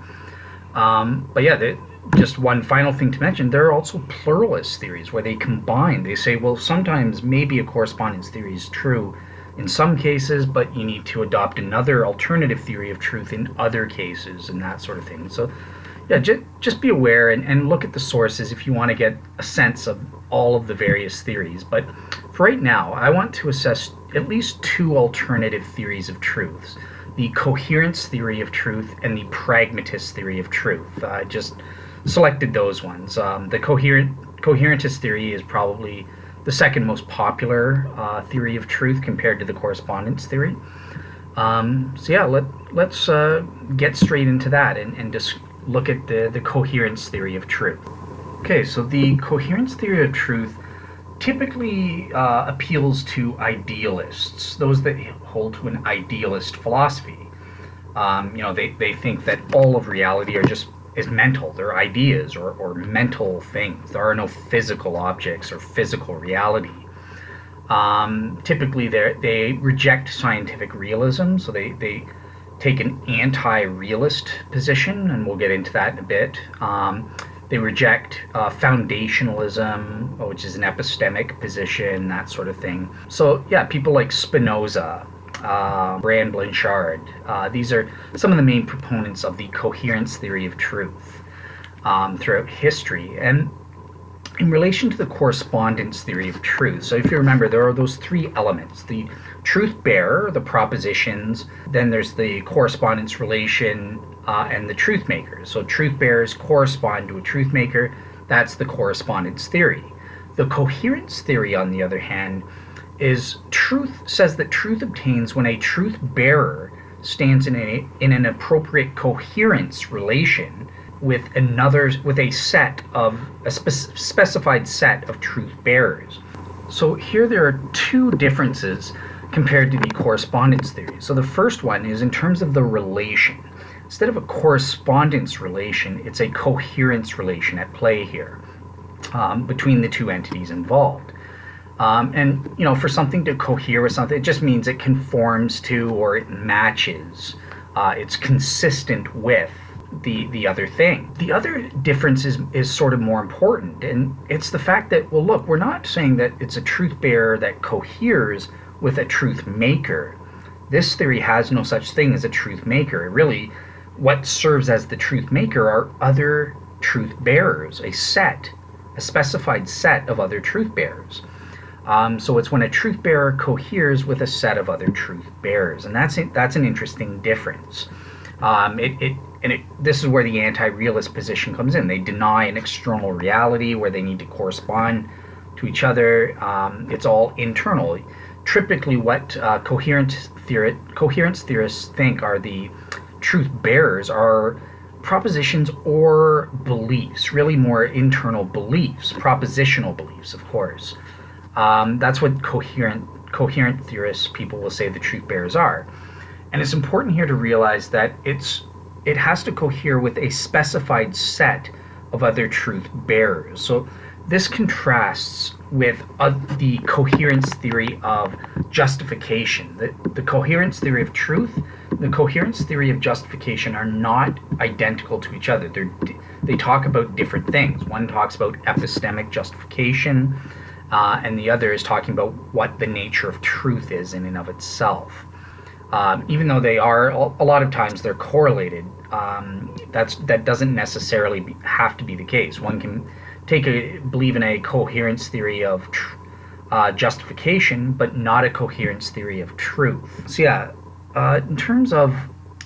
But yeah, just one final thing to mention, there are also pluralist theories where they combine. They say, well, sometimes maybe a correspondence theory is true in some cases, but you need to adopt another alternative theory of truth in other cases and that sort of thing. So yeah, just be aware and look at the sources if you want to get a sense of all of the various theories. But for right now, I want to assess at least two alternative theories of truths: the coherence theory of truth and the pragmatist theory of truth. I just selected those ones. The coherentist theory is probably the second most popular theory of truth compared to the correspondence theory. So yeah, let's get straight into that and just look at the coherence theory of truth. Okay, so the coherence theory of truth typically appeals to idealists, those that hold to an idealist philosophy. They think that all of reality is mental. They're ideas or mental things. There are no physical objects or physical reality. Typically, they reject scientific realism, so they take an anti-realist position, and we'll get into that in a bit. They reject foundationalism, which is an epistemic position, that sort of thing. So yeah, people like Spinoza, Brand Blanchard, these are some of the main proponents of the coherence theory of truth throughout history. And in relation to the correspondence theory of truth, so if you remember, there are those three elements: the truth bearer, the propositions, then there's the correspondence relation, and the truth maker. So truth bearers correspond to a truth maker. That's the correspondence theory. The coherence theory, on the other hand, says that truth obtains when a truth bearer stands in an appropriate coherence relation with a specified set of truth bearers. So here there are two differences compared to the correspondence theory. So the first one is in terms of the relation. Instead of a correspondence relation, it's a coherence relation at play here between the two entities involved. For something to cohere with something, it just means it conforms to or it matches. It's consistent with the other thing. The other difference is sort of more important, and it's the fact that, well, look, we're not saying that it's a truth bearer that coheres with a truth maker. This theory has no such thing as a truth maker. Really, what serves as the truth maker are other truth bearers, a specified set of other truth bearers. So it's when a truth bearer coheres with a set of other truth bearers, and that's an interesting difference. This is where the anti-realist position comes in. They deny an external reality where they need to correspond to each other. It's all internal. typically what coherence theorists think are the truth bearers are propositions or beliefs, really more internal beliefs, propositional beliefs, of course. That's what coherent theorists, people will say the truth bearers are. And it's important here to realize that it has to cohere with a specified set of other truth bearers. So this contrasts with the coherence theory of justification. The coherence theory of truth, the coherence theory of justification are not identical to each other. They talk about different things. One talks about epistemic justification, and the other is talking about what the nature of truth is in and of itself. Even though they are, a lot of times they're correlated, that doesn't necessarily have to be the case. One can believe in a coherence theory of justification, but not a coherence theory of truth. So yeah, in terms of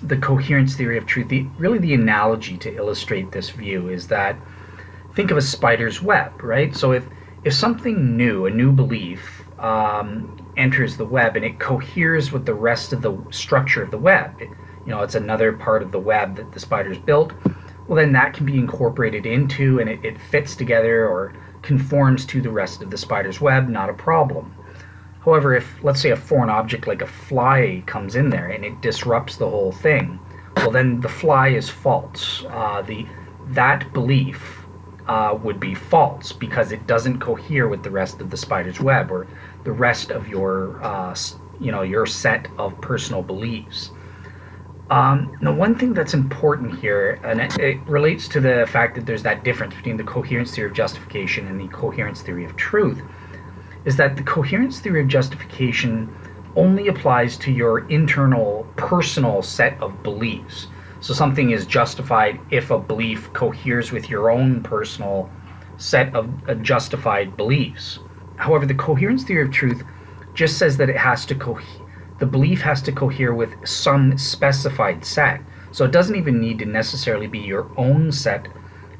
the coherence theory of truth, really the analogy to illustrate this view is that, think of a spider's web, right? So if something new, a new belief, enters the web and it coheres with the rest of the structure of the web, it's another part of the web that the spider's built, well then that can be incorporated into, and it fits together or conforms to the rest of the spider's web, not a problem. However, if, let's say, a foreign object like a fly comes in there and it disrupts the whole thing, well then the fly is false. That belief would be false because it doesn't cohere with the rest of the spider's web or the rest of your set of personal beliefs. Now, one thing that's important here, and it relates to the fact that there's that difference between the coherence theory of justification and the coherence theory of truth, is that the coherence theory of justification only applies to your internal personal set of beliefs. So something is justified if a belief coheres with your own personal set of justified beliefs. However, the coherence theory of truth just says that the belief has to cohere with some specified set. So it doesn't even need to necessarily be your own set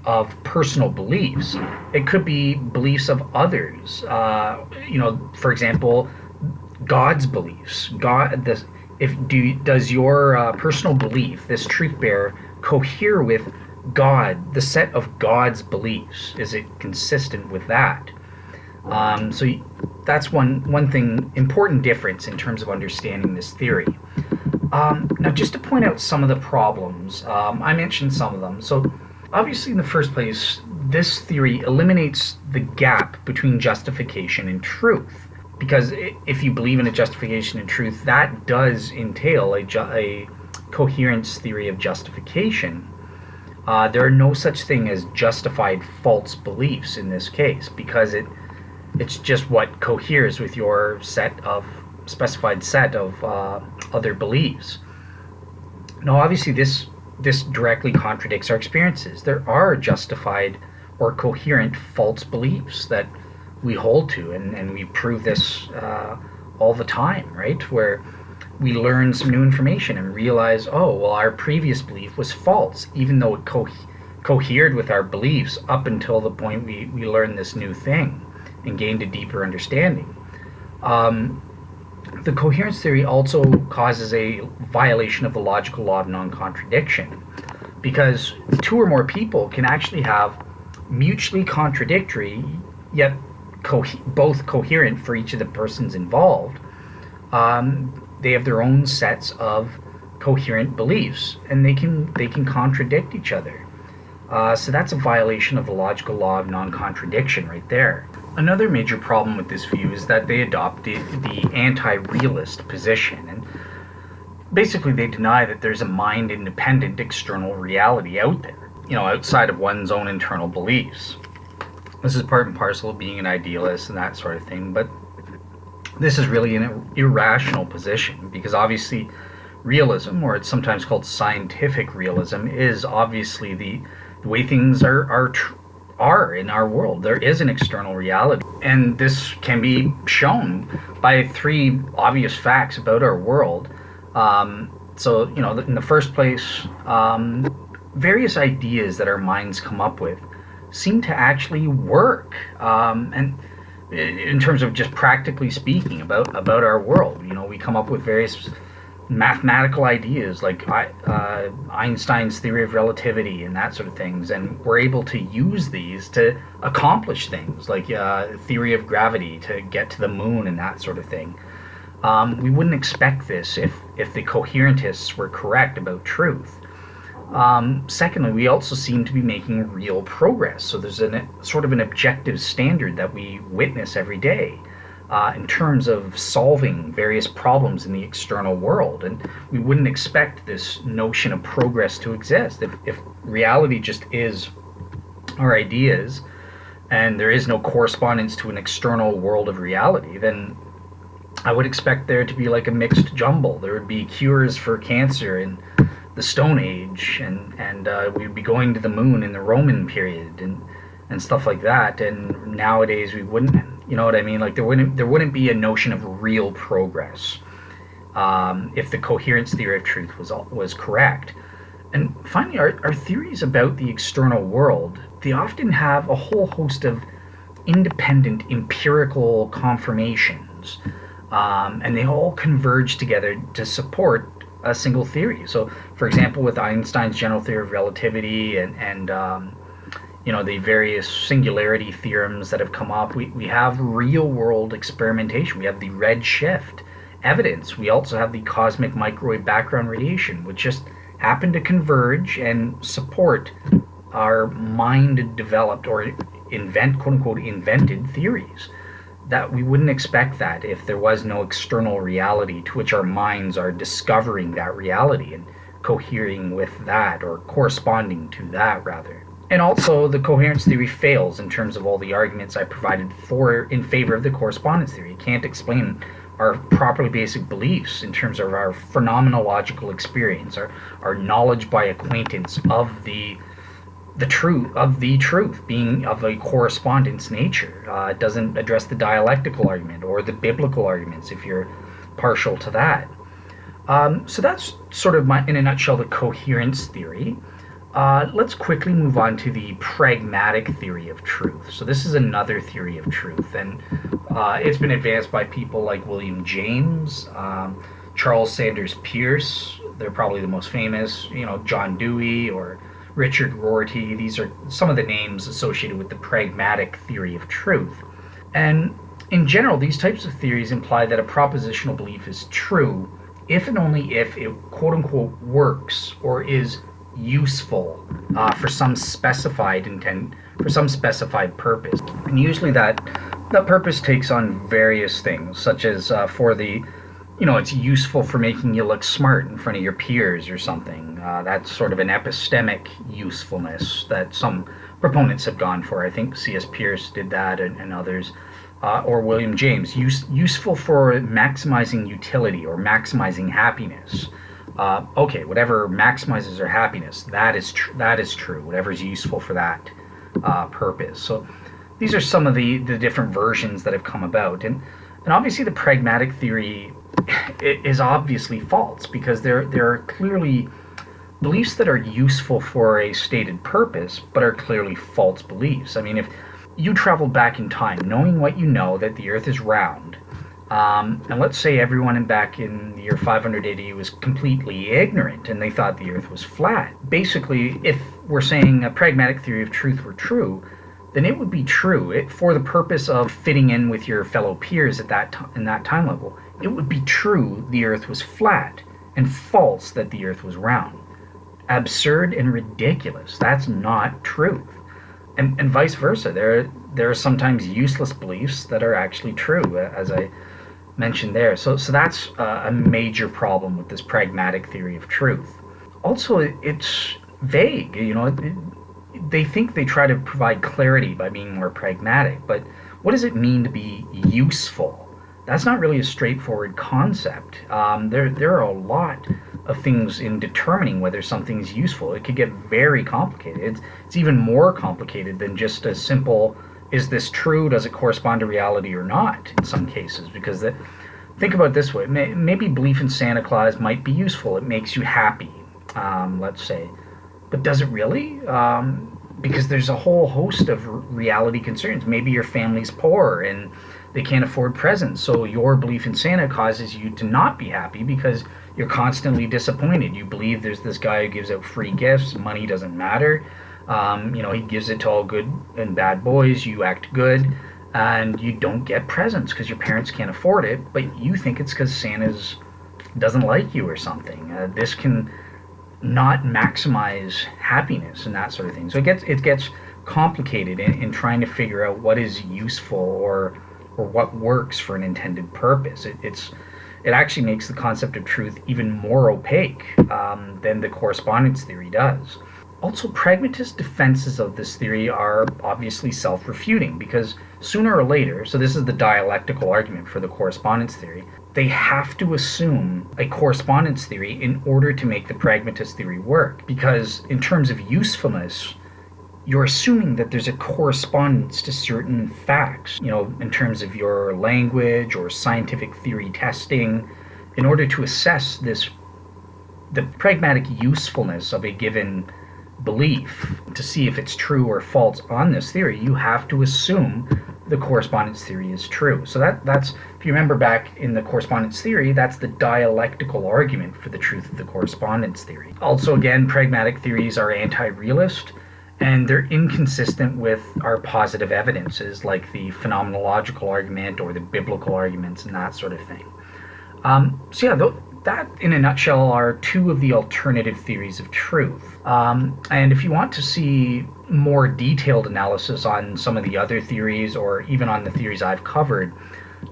of personal beliefs. It could be beliefs of others. For example, God's beliefs. Does your personal belief, this truth bearer, cohere with God, the set of God's beliefs? Is it consistent with that? So that's one thing, important difference in terms of understanding this theory. Now, just to point out some of the problems, I mentioned some of them. So obviously, in the first place, this theory eliminates the gap between justification and truth. Because if you believe in a justification and truth, that does entail a coherence theory of justification. There are no such thing as justified false beliefs in this case, because it's just what coheres with your specified set of other beliefs. Now, obviously, this directly contradicts our experiences. There are justified or coherent false beliefs that we hold to, and we prove this all the time, right? Where we learn some new information and realize, oh, well, our previous belief was false, even though it cohered with our beliefs up until the point we learned this new thing and gained a deeper understanding. The coherence theory also causes a violation of the logical law of non-contradiction, because two or more people can actually have mutually contradictory, yet both coherent for each of the persons involved. They have their own sets of coherent beliefs, and they can contradict each other. So that's a violation of the logical law of non-contradiction right there. Another major problem with this view is that they adopt the anti-realist position, and basically they deny that there's a mind-independent external reality out there, outside of one's own internal beliefs. This is part and parcel of being an idealist and that sort of thing, but this is really an irrational position, because obviously realism, or it's sometimes called scientific realism, is obviously the way things are in our world. There is an external reality, and this can be shown by three obvious facts about our world. So, in the first place, various ideas that our minds come up with seem to actually work. And in terms of just practically speaking about our world. We come up with various mathematical ideas like Einstein's theory of relativity and that sort of things, and we're able to use these to accomplish things like theory of gravity to get to the moon and that sort of thing. We wouldn't expect this if the coherentists were correct about truth. Secondly, we also seem to be making real progress. So there's sort of an objective standard that we witness every day in terms of solving various problems in the external world. And we wouldn't expect this notion of progress to exist. If reality just is our ideas and there is no correspondence to an external world of reality, then I would expect there to be like a mixed jumble. There would be cures for cancer in the Stone Age, and we'd be going to the moon in the Roman period and stuff like that. And nowadays we wouldn't. You know what I mean? Like there wouldn't be a notion of real progress if the coherence theory of truth was correct. And finally, our theories about the external world, they often have a whole host of independent empirical confirmations, and they all converge together to support a single theory. So, for example, with Einstein's general theory of relativity and the various singularity theorems that have come up, we have real-world experimentation. We have the redshift evidence. We also have the cosmic microwave background radiation, which just happen to converge and support our mind-developed or quote-unquote invented theories. That we wouldn't expect that if there was no external reality to which our minds are discovering that reality and cohering with that, or corresponding to that rather. And also the coherence theory fails in terms of all the arguments I provided in favor of the correspondence theory. It can't explain our properly basic beliefs in terms of our phenomenological experience, our knowledge by acquaintance of the truth being of a correspondence nature. It doesn't address the dialectical argument or the biblical arguments if you're partial to that. So that's sort of in a nutshell, the coherence theory. Let's quickly move on to the pragmatic theory of truth. So this is another theory of truth, and it's been advanced by people like William James, Charles Sanders Peirce. They're probably the most famous. John Dewey or Richard Rorty. These are some of the names associated with the pragmatic theory of truth. And in general, these types of theories imply that a propositional belief is true if and only if it quote-unquote works or is useful for some specified intent, for some specified purpose. And usually that purpose takes on various things, such as it's useful for making you look smart in front of your peers or something. That's sort of an epistemic usefulness that some proponents have gone for. I think C.S. Peirce did that, and others. Or William James, useful for maximizing utility or maximizing happiness. Whatever maximizes our happiness, that is true. Whatever is useful for that purpose. So these are some of the different versions that have come about. And obviously the pragmatic theory is obviously false, because there are clearly beliefs that are useful for a stated purpose but are clearly false beliefs. I mean, if you traveled back in time knowing what you know, that the earth is round, and let's say everyone back in the year 500 AD was completely ignorant and they thought the earth was flat. Basically, if we're saying a pragmatic theory of truth were true, then it would be true for the purpose of fitting in with your fellow peers in that time level. It would be true the earth was flat, and false that the earth was round. Absurd and ridiculous. That's not truth. And vice versa. There are sometimes useless beliefs that are actually true, as I mentioned there. So that's a major problem with this pragmatic theory of truth. Also, it's vague. They think they try to provide clarity by being more pragmatic, but what does it mean to be useful? That's not really a straightforward concept. There are a lot of things in determining whether something's useful. It could get very complicated. It's even more complicated than just a simple, is this true, does it correspond to reality or not, in some cases, because think about it this way. Maybe belief in Santa Claus might be useful. It makes you happy, let's say. But does it really? because there's a whole host of reality concerns. Maybe your family's poor and they can't afford presents, so your belief in Santa causes you to not be happy because you're constantly disappointed. You believe there's this guy who gives out free gifts, money doesn't matter. He gives it to all good and bad boys, you act good, and you don't get presents because your parents can't afford it, but you think it's because Santa's doesn't like you or something. This can not maximize happiness and that sort of thing. So it gets complicated in trying to figure out what is useful or what works for an intended purpose. It actually makes the concept of truth even more opaque than the correspondence theory does. Also, pragmatist defenses of this theory are obviously self-refuting because sooner or later, so this is the dialectical argument for the correspondence theory, they have to assume a correspondence theory in order to make the pragmatist theory work. Because in terms of usefulness, you're assuming that there's a correspondence to certain facts, in terms of your language or scientific theory testing. In order to assess the pragmatic usefulness of a given belief, to see if it's true or false on this theory, you have to assume the correspondence theory is true. So that's, if you remember back in the correspondence theory, that's the dialectical argument for the truth of the correspondence theory. Also, again, pragmatic theories are anti-realist, and they're inconsistent with our positive evidences like the phenomenological argument or the biblical arguments and that sort of thing. That, in a nutshell, are two of the alternative theories of truth. And if you want to see more detailed analysis on some of the other theories, or even on the theories I've covered,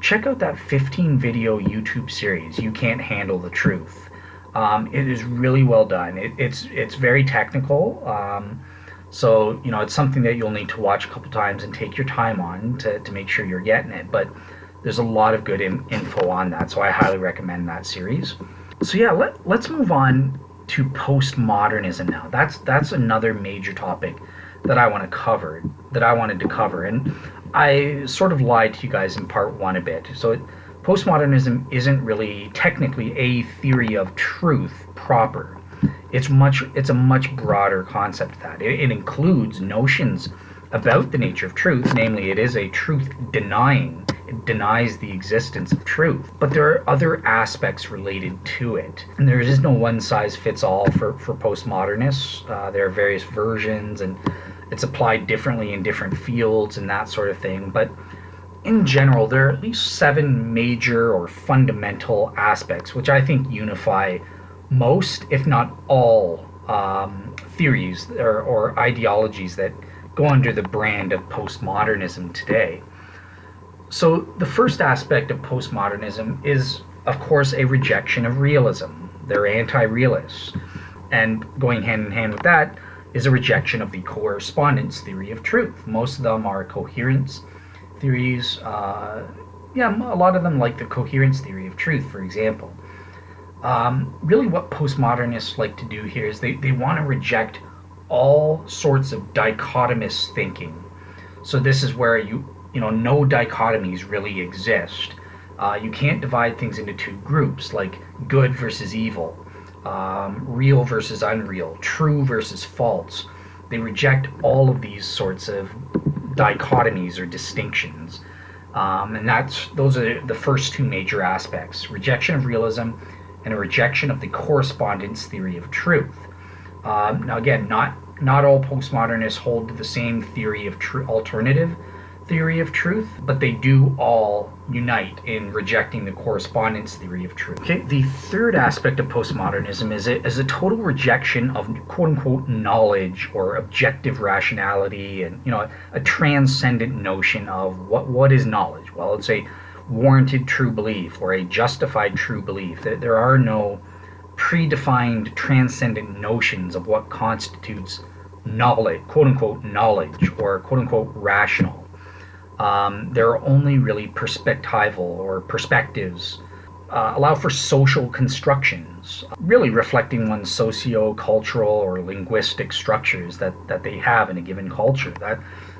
check out that 15-video YouTube series, You Can't Handle the Truth. It is really well done. It's very technical, so it's something that you'll need to watch a couple times and take your time on to make sure you're getting it. But there's a lot of good info on that, so I highly recommend that series. So yeah, let's move on to postmodernism now. That's another major topic that I wanted to cover, and I sort of lied to you guys in part one a bit. So postmodernism isn't really technically a theory of truth proper. It's a much broader concept than that. It includes notions about the nature of truth, namely it is a truth denying. It denies the existence of truth. But there are other aspects related to it. And there is no one-size-fits-all for postmodernists. There are various versions, and it's applied differently in different fields and that sort of thing. But in general, there are at least 7 major or fundamental aspects which I think unify most, if not all, theories or ideologies that go under the brand of postmodernism today. So the first aspect of postmodernism is, of course, a rejection of realism. They're anti-realists. And going hand in hand with that is a rejection of the correspondence theory of truth. Most of them are coherence theories. A lot of them like the coherence theory of truth, for example. Really what postmodernists like to do here is they want to reject all sorts of dichotomous thinking. So this is where no dichotomies really exist. You can't divide things into two groups, like good versus evil, real versus unreal, true versus false. They reject all of these sorts of dichotomies or distinctions. And those are the first two major aspects: rejection of realism and a rejection of the correspondence theory of truth. Now again, not all postmodernists hold to the same theory of alternative theory of truth, but they do all unite in rejecting the correspondence theory of truth. Okay, the third aspect of postmodernism is a total rejection of quote-unquote knowledge or objective rationality, and a transcendent notion of what is knowledge. Well, it's a warranted true belief or a justified true belief. There are no predefined transcendent notions of what constitutes knowledge, quote-unquote knowledge, or quote-unquote rational. There are only really perspectival or perspectives, allow for social constructions, really reflecting one's socio-cultural or linguistic structures that they have in a given culture.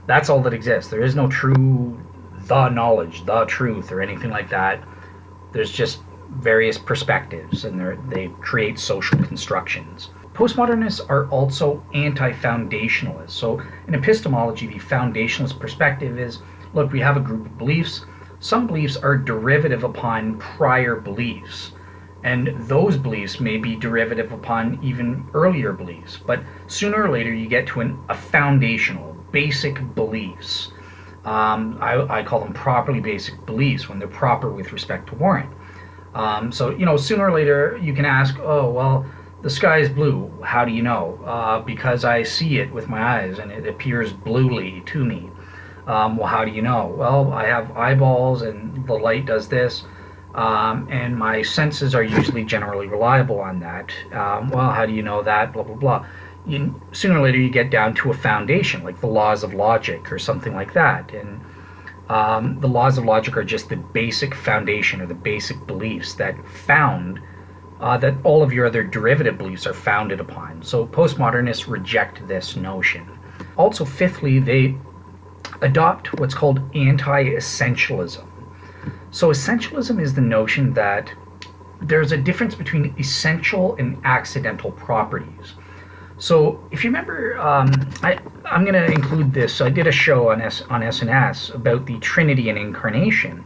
That's all that exists. There is no true the knowledge, the truth, or anything like that. There's just various perspectives, and they create social constructions. Postmodernists are also anti-foundationalists. So in epistemology, the foundationalist perspective is, look, we have a group of beliefs. Some beliefs are derivative upon prior beliefs, and those beliefs may be derivative upon even earlier beliefs. But sooner or later, you get to a foundational, basic beliefs. I call them properly basic beliefs when they're proper with respect to warrant. So, sooner or later, you can ask, oh, well, the sky is blue. How do you know? Because I see it with my eyes and it appears bluely to me. Well, how do you know? Well, I have eyeballs and the light does this, and my senses are usually generally reliable on that. Well, how do you know that? Blah, blah, blah. Sooner or later, you get down to a foundation, like the laws of logic or something like that. And the laws of logic are just the basic foundation or the basic beliefs that that all of your other derivative beliefs are founded upon. So postmodernists reject this notion. Also, fifthly, they adopt what's called anti-essentialism. So essentialism is the notion that there's a difference between essential and accidental properties. So if you remember, I'm going to include this. So I did a show on SNS about the Trinity and Incarnation.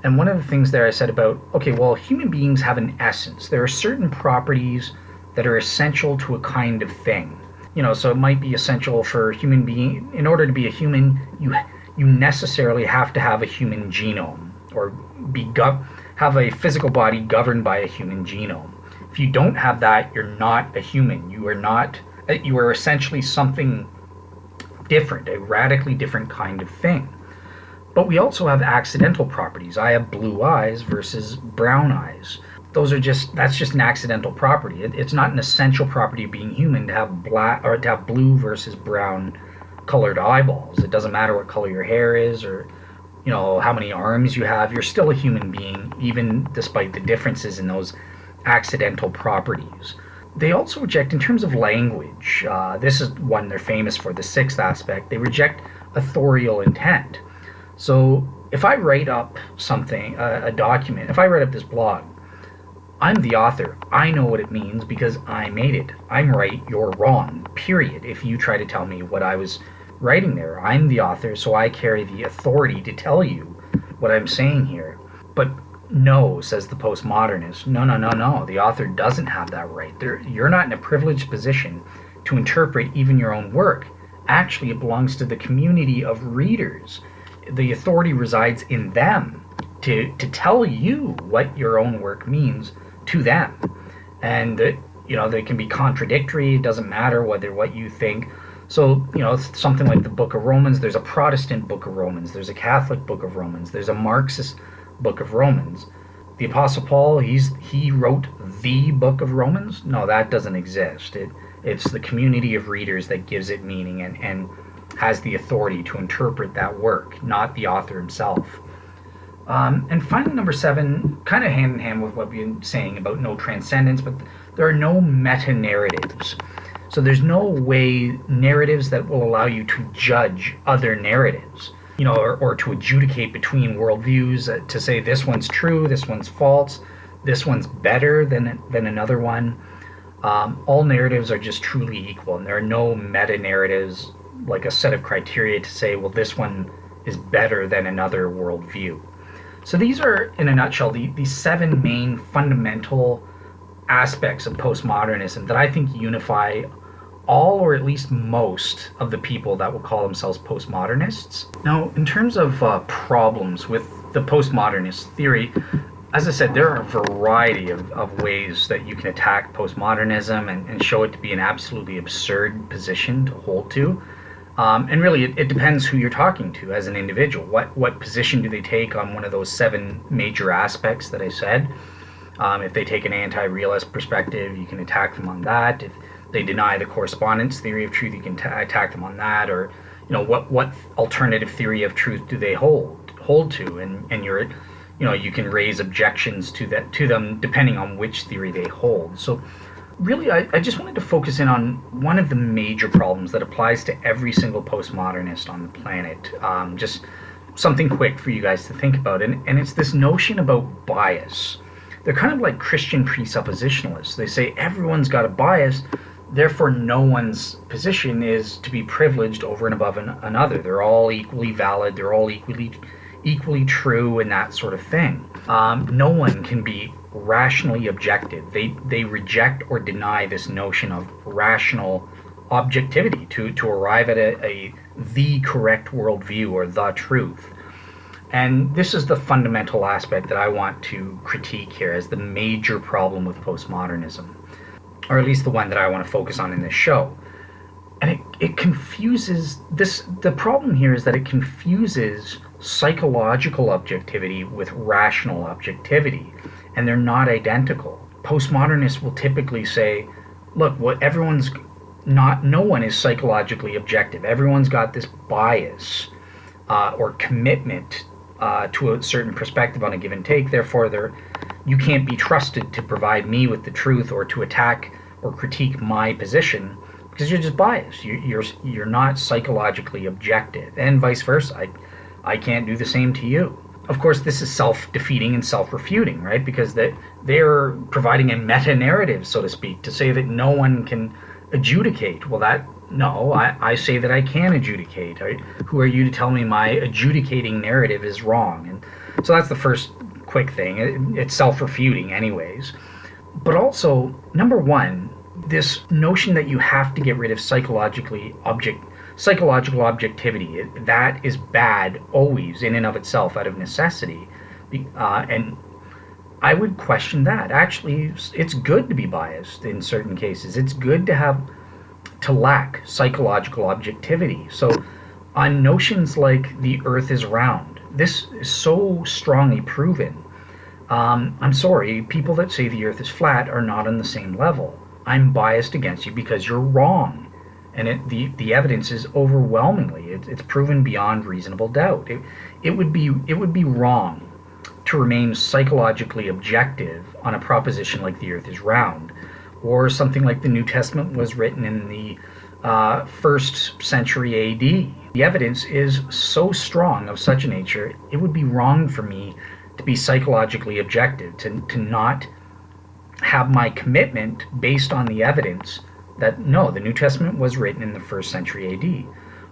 And one of the things there I said about, okay, well, human beings have an essence. There are certain properties that are essential to a kind of thing. So it might be essential for a human being. In order to be a human, you necessarily have to have a human genome or have a physical body governed by a human genome. If you don't have that, you're not a human. You are essentially something different, a radically different kind of thing. But we also have accidental properties. I have blue eyes versus brown eyes. That's just an accidental property. It's not an essential property of being human to have to have blue versus brown colored eyeballs. It doesn't matter what color your hair is or how many arms you have. You're still a human being, even despite the differences in those accidental properties. They also reject, in terms of language, this is one they're famous for, the sixth aspect, they reject authorial intent. So if I write up something, a document, if I write up this blog, I'm the author. I know what it means because I made it. I'm right, you're wrong, period. If you try to tell me what I was writing there, I'm the author, so I carry the authority to tell you what I'm saying here. But no, says the postmodernist, no. The author doesn't have that right. You're not in a privileged position to interpret even your own work. Actually, it belongs to the community of readers. The authority resides in them to tell you what your own work means to them. And they can be contradictory. It doesn't matter what you think. So, something like the Book of Romans, there's a Protestant Book of Romans, there's a Catholic Book of Romans, there's a Marxist Book of Romans. The Apostle Paul, he wrote the Book of Romans. No, that doesn't exist. It's the community of readers that gives it meaning and has the authority to interpret that work, not the author himself. And finally, number 7, kind of hand in hand with what we've been saying about no transcendence, but there are no meta-narratives. So there's no narratives that will allow you to judge other narratives, or to adjudicate between worldviews, to say this one's true, this one's false, this one's better than another one. All narratives are just truly equal, and there are no meta-narratives, like a set of criteria to say, well, this one is better than another worldview. So these are, in a nutshell, the 7 main fundamental aspects of postmodernism that I think unify all, or at least most, of the people that will call themselves postmodernists. Now, in terms of problems with the postmodernist theory, as I said, there are a variety of ways that you can attack postmodernism and show it to be an absolutely absurd position to hold to. And really, it depends who you're talking to as an individual. What position do they take on one of those 7 major aspects that I said? If they take an anti-realist perspective, you can attack them on that. If they deny the correspondence theory of truth, you can attack them on that. Or, what alternative theory of truth do they hold to? And you can raise objections to them depending on which theory they hold. So really, I just wanted to focus in on one of the major problems that applies to every single postmodernist on the planet. Just something quick for you guys to think about. And it's this notion about bias. They're kind of like Christian presuppositionalists. They say everyone's got a bias, Therefore, no one's position is to be privileged over and above another. They're all equally valid. They're all equally true, and that sort of thing. No one can be rationally objective. They reject or deny this notion of rational objectivity to arrive at the correct worldview or the truth. And this is the fundamental aspect that I want to critique here as the major problem with postmodernism, or at least the one that I want to focus on in this show. And it confuses this. The problem here is that it confuses psychological objectivity with rational objectivity, and they're not identical. Postmodernists will typically say, look, no one is psychologically objective. Everyone's got this bias or commitment to a certain perspective on a given take. Therefore, you can't be trusted to provide me with the truth or to attack or critique my position because you're just biased. You're not psychologically objective, and vice versa. I can't do the same to you. Of course, this is self-defeating and self-refuting, right? Because they're providing a meta-narrative, so to speak, to say that no one can adjudicate. Well, I say that I can adjudicate. Who are you to tell me my adjudicating narrative is wrong? And so that's the first quick thing. It's self-refuting anyways. But also, number one, this notion that you have to get rid of psychological objectivity, that is bad always in and of itself out of necessity. And I would question that. Actually, it's good to be biased in certain cases. It's good to lack psychological objectivity. So on notions like the earth is round, this is so strongly proven. I'm sorry, people that say the earth is flat are not on the same level. I'm biased against you because you're wrong. And the evidence is overwhelmingly, it's proven beyond reasonable doubt. It would be wrong to remain psychologically objective on a proposition like the earth is round, or something like the New Testament was written in the 1st century AD. The evidence is so strong of such a nature, it would be wrong for me to be psychologically objective, to not have my commitment based on the evidence that no, the New Testament was written in the 1st century AD.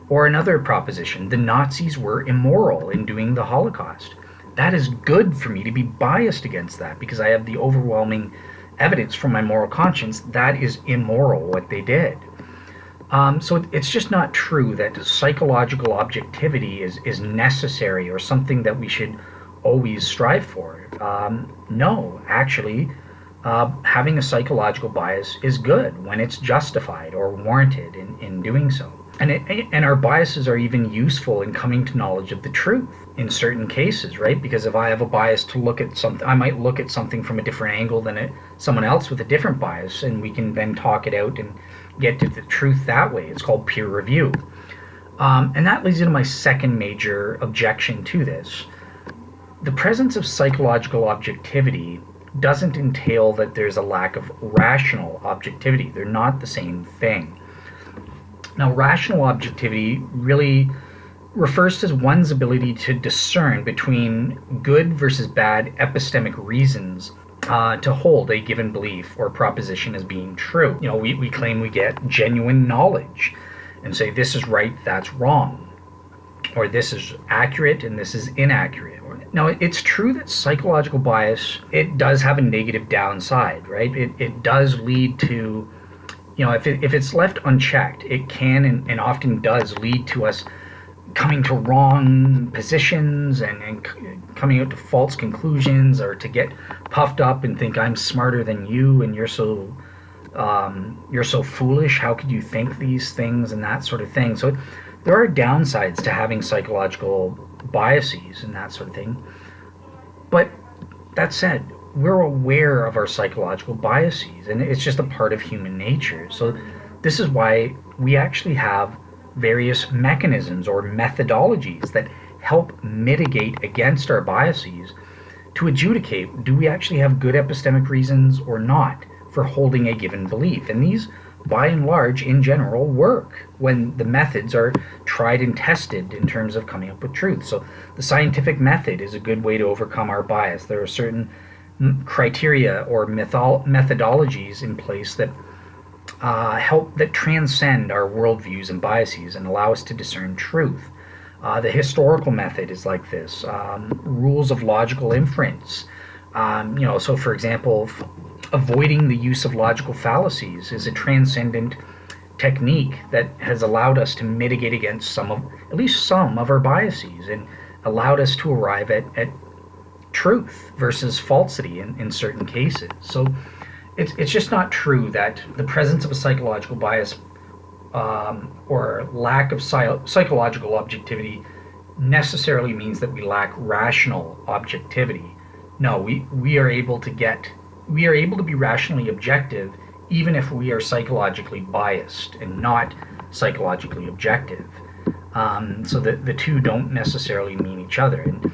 Or another proposition, the Nazis were immoral in doing the Holocaust. That is good for me to be biased against that because I have the overwhelming evidence from my moral conscience that is immoral what they did. So it's just not true that psychological objectivity is necessary or something that we should always strive for. No, actually, having a psychological bias is good when it's justified or warranted in doing so. And our biases are even useful in coming to knowledge of the truth in certain cases, right? Because if I have a bias to look at something, I might look at something from a different angle than someone else with a different bias, and we can then talk it out and get to the truth that way. It's called peer review. And that leads into my second major objection to this. The presence of psychological objectivity doesn't entail that there's a lack of rational objectivity. They're not the same thing. Now, rational objectivity really refers to one's ability to discern between good versus bad epistemic reasons to hold a given belief or proposition as being true. You know, we claim we get genuine knowledge and say this is right, that's wrong, or this is accurate and this is inaccurate. Now, it's true that psychological bias, it does have a negative downside, right? It does lead to, you know, if it's left unchecked, it can and often does lead to us coming to wrong positions and coming out to false conclusions, or to get puffed up and think I'm smarter than you and you're so foolish. How could you think these things and that sort of thing? So there are downsides to having psychological biases and that sort of thing. But that said, we're aware of our psychological biases, and it's just a part of human nature. So this is why we actually have various mechanisms or methodologies that help mitigate against our biases to adjudicate, do we actually have good epistemic reasons or not for holding a given belief? And these, by and large, in general, work when the methods are tried and tested in terms of coming up with truth. So the scientific method is a good way to overcome our bias. There are certain criteria or methodologies in place that help that transcend our worldviews and biases and allow us to discern truth. The historical method is like this. Rules of logical inference. So for example, avoiding the use of logical fallacies is a transcendent technique that has allowed us to mitigate against at least some of our biases, and allowed us to arrive at truth versus falsity in certain cases. So it's just not true that the presence of a psychological bias or lack of psychological objectivity necessarily means that we lack rational objectivity. No, we are able to be rationally objective even if we are psychologically biased and not psychologically objective. So the two don't necessarily mean each other. And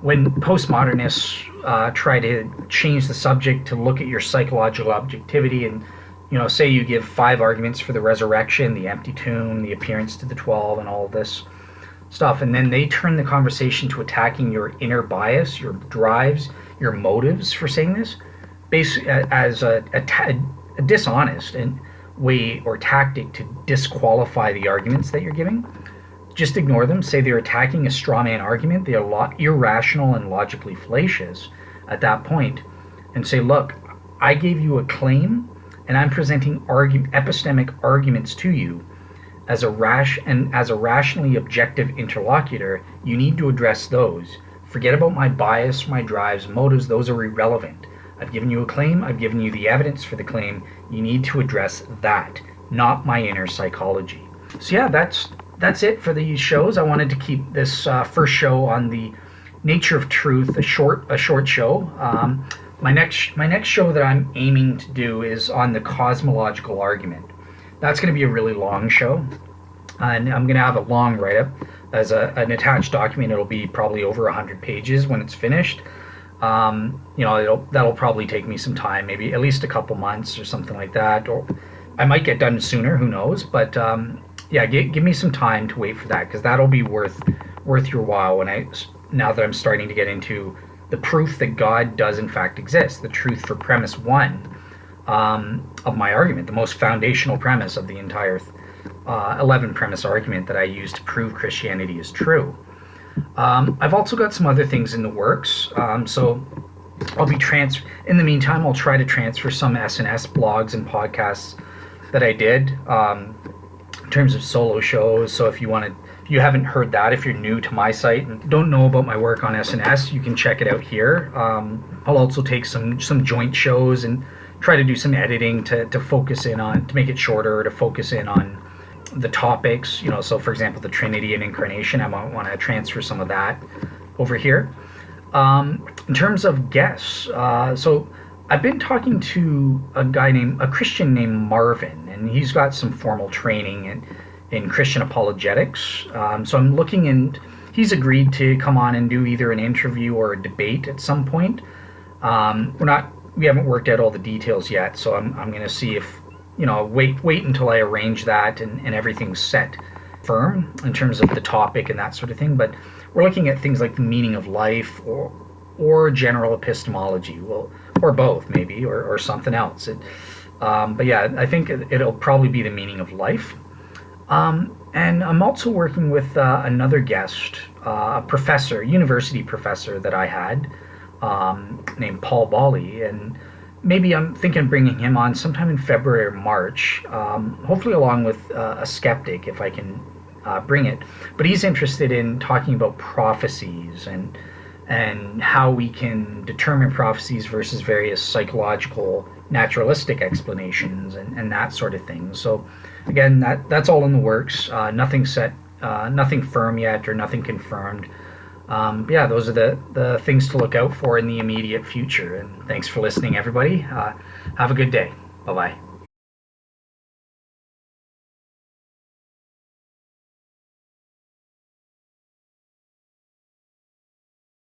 when postmodernists try to change the subject to look at your psychological objectivity, and say you give 5 arguments for the resurrection, the empty tomb, the appearance to the 12, and all this stuff, and then they turn the conversation to attacking your inner bias, your drives, your motives for saying this, basically as a dishonest and way or tactic to disqualify the arguments that you're giving. Just ignore them. Say they're attacking a straw man argument. They are irrational and logically fallacious at that point, and say, look, I gave you a claim, and I'm presenting epistemic arguments to you as a rationally objective interlocutor. You need to address those. Forget about my bias, my drives, motives. Those are irrelevant. I've given you a claim. I've given you the evidence for the claim. You need to address that, not my inner psychology. So yeah, that's it for these shows. I wanted to keep this first show on the nature of truth a short show. My next show that I'm aiming to do is on the cosmological argument. That's going to be a really long show, and I'm going to have a long write-up as an attached document. It'll be probably over 100 pages when it's finished. That'll probably take me some time, maybe at least a couple months or something like that, or I might get done sooner, who knows, but give me some time to wait for that, because that'll be worth your while now that I'm starting to get into the proof that God does in fact exist, the truth for premise 1 of my argument, the most foundational premise of the entire 11 premise argument that I use to prove Christianity is true. I've also got some other things in the works, so I'll be in the meantime, I'll try to transfer some SNS blogs and podcasts that I did in terms of solo shows. So if you haven't heard that, if you're new to my site and don't know about my work on SNS, you can check it out here. I'll also take some joint shows and try to do some editing to focus in on, to make it shorter, to focus in on the topics. So for example, the Trinity and Incarnation, I might want to transfer some of that over here. In terms of guests, so I've been talking to a Christian named Marvin, and he's got some formal training in Christian apologetics. So I'm looking, and he's agreed to come on and do either an interview or a debate at some point. We haven't worked out all the details yet, so I'm going to see if, wait until I arrange that and everything's set firm in terms of the topic and that sort of thing. But we're looking at things like the meaning of life or general epistemology, or both maybe, or something else. But yeah, I think it'll probably be the meaning of life. And I'm also working with another guest, a university professor that I had, named Paul Bali, and maybe I'm thinking of bringing him on sometime in February or March, hopefully along with a skeptic, if I can bring it. But he's interested in talking about prophecies and how we can determine prophecies versus various psychological naturalistic explanations and that sort of thing. So again, that's all in the works. Nothing set, nothing firm yet, or nothing confirmed. Yeah, those are the things to look out for in the immediate future. And thanks for listening, everybody. Have a good day. Bye-bye.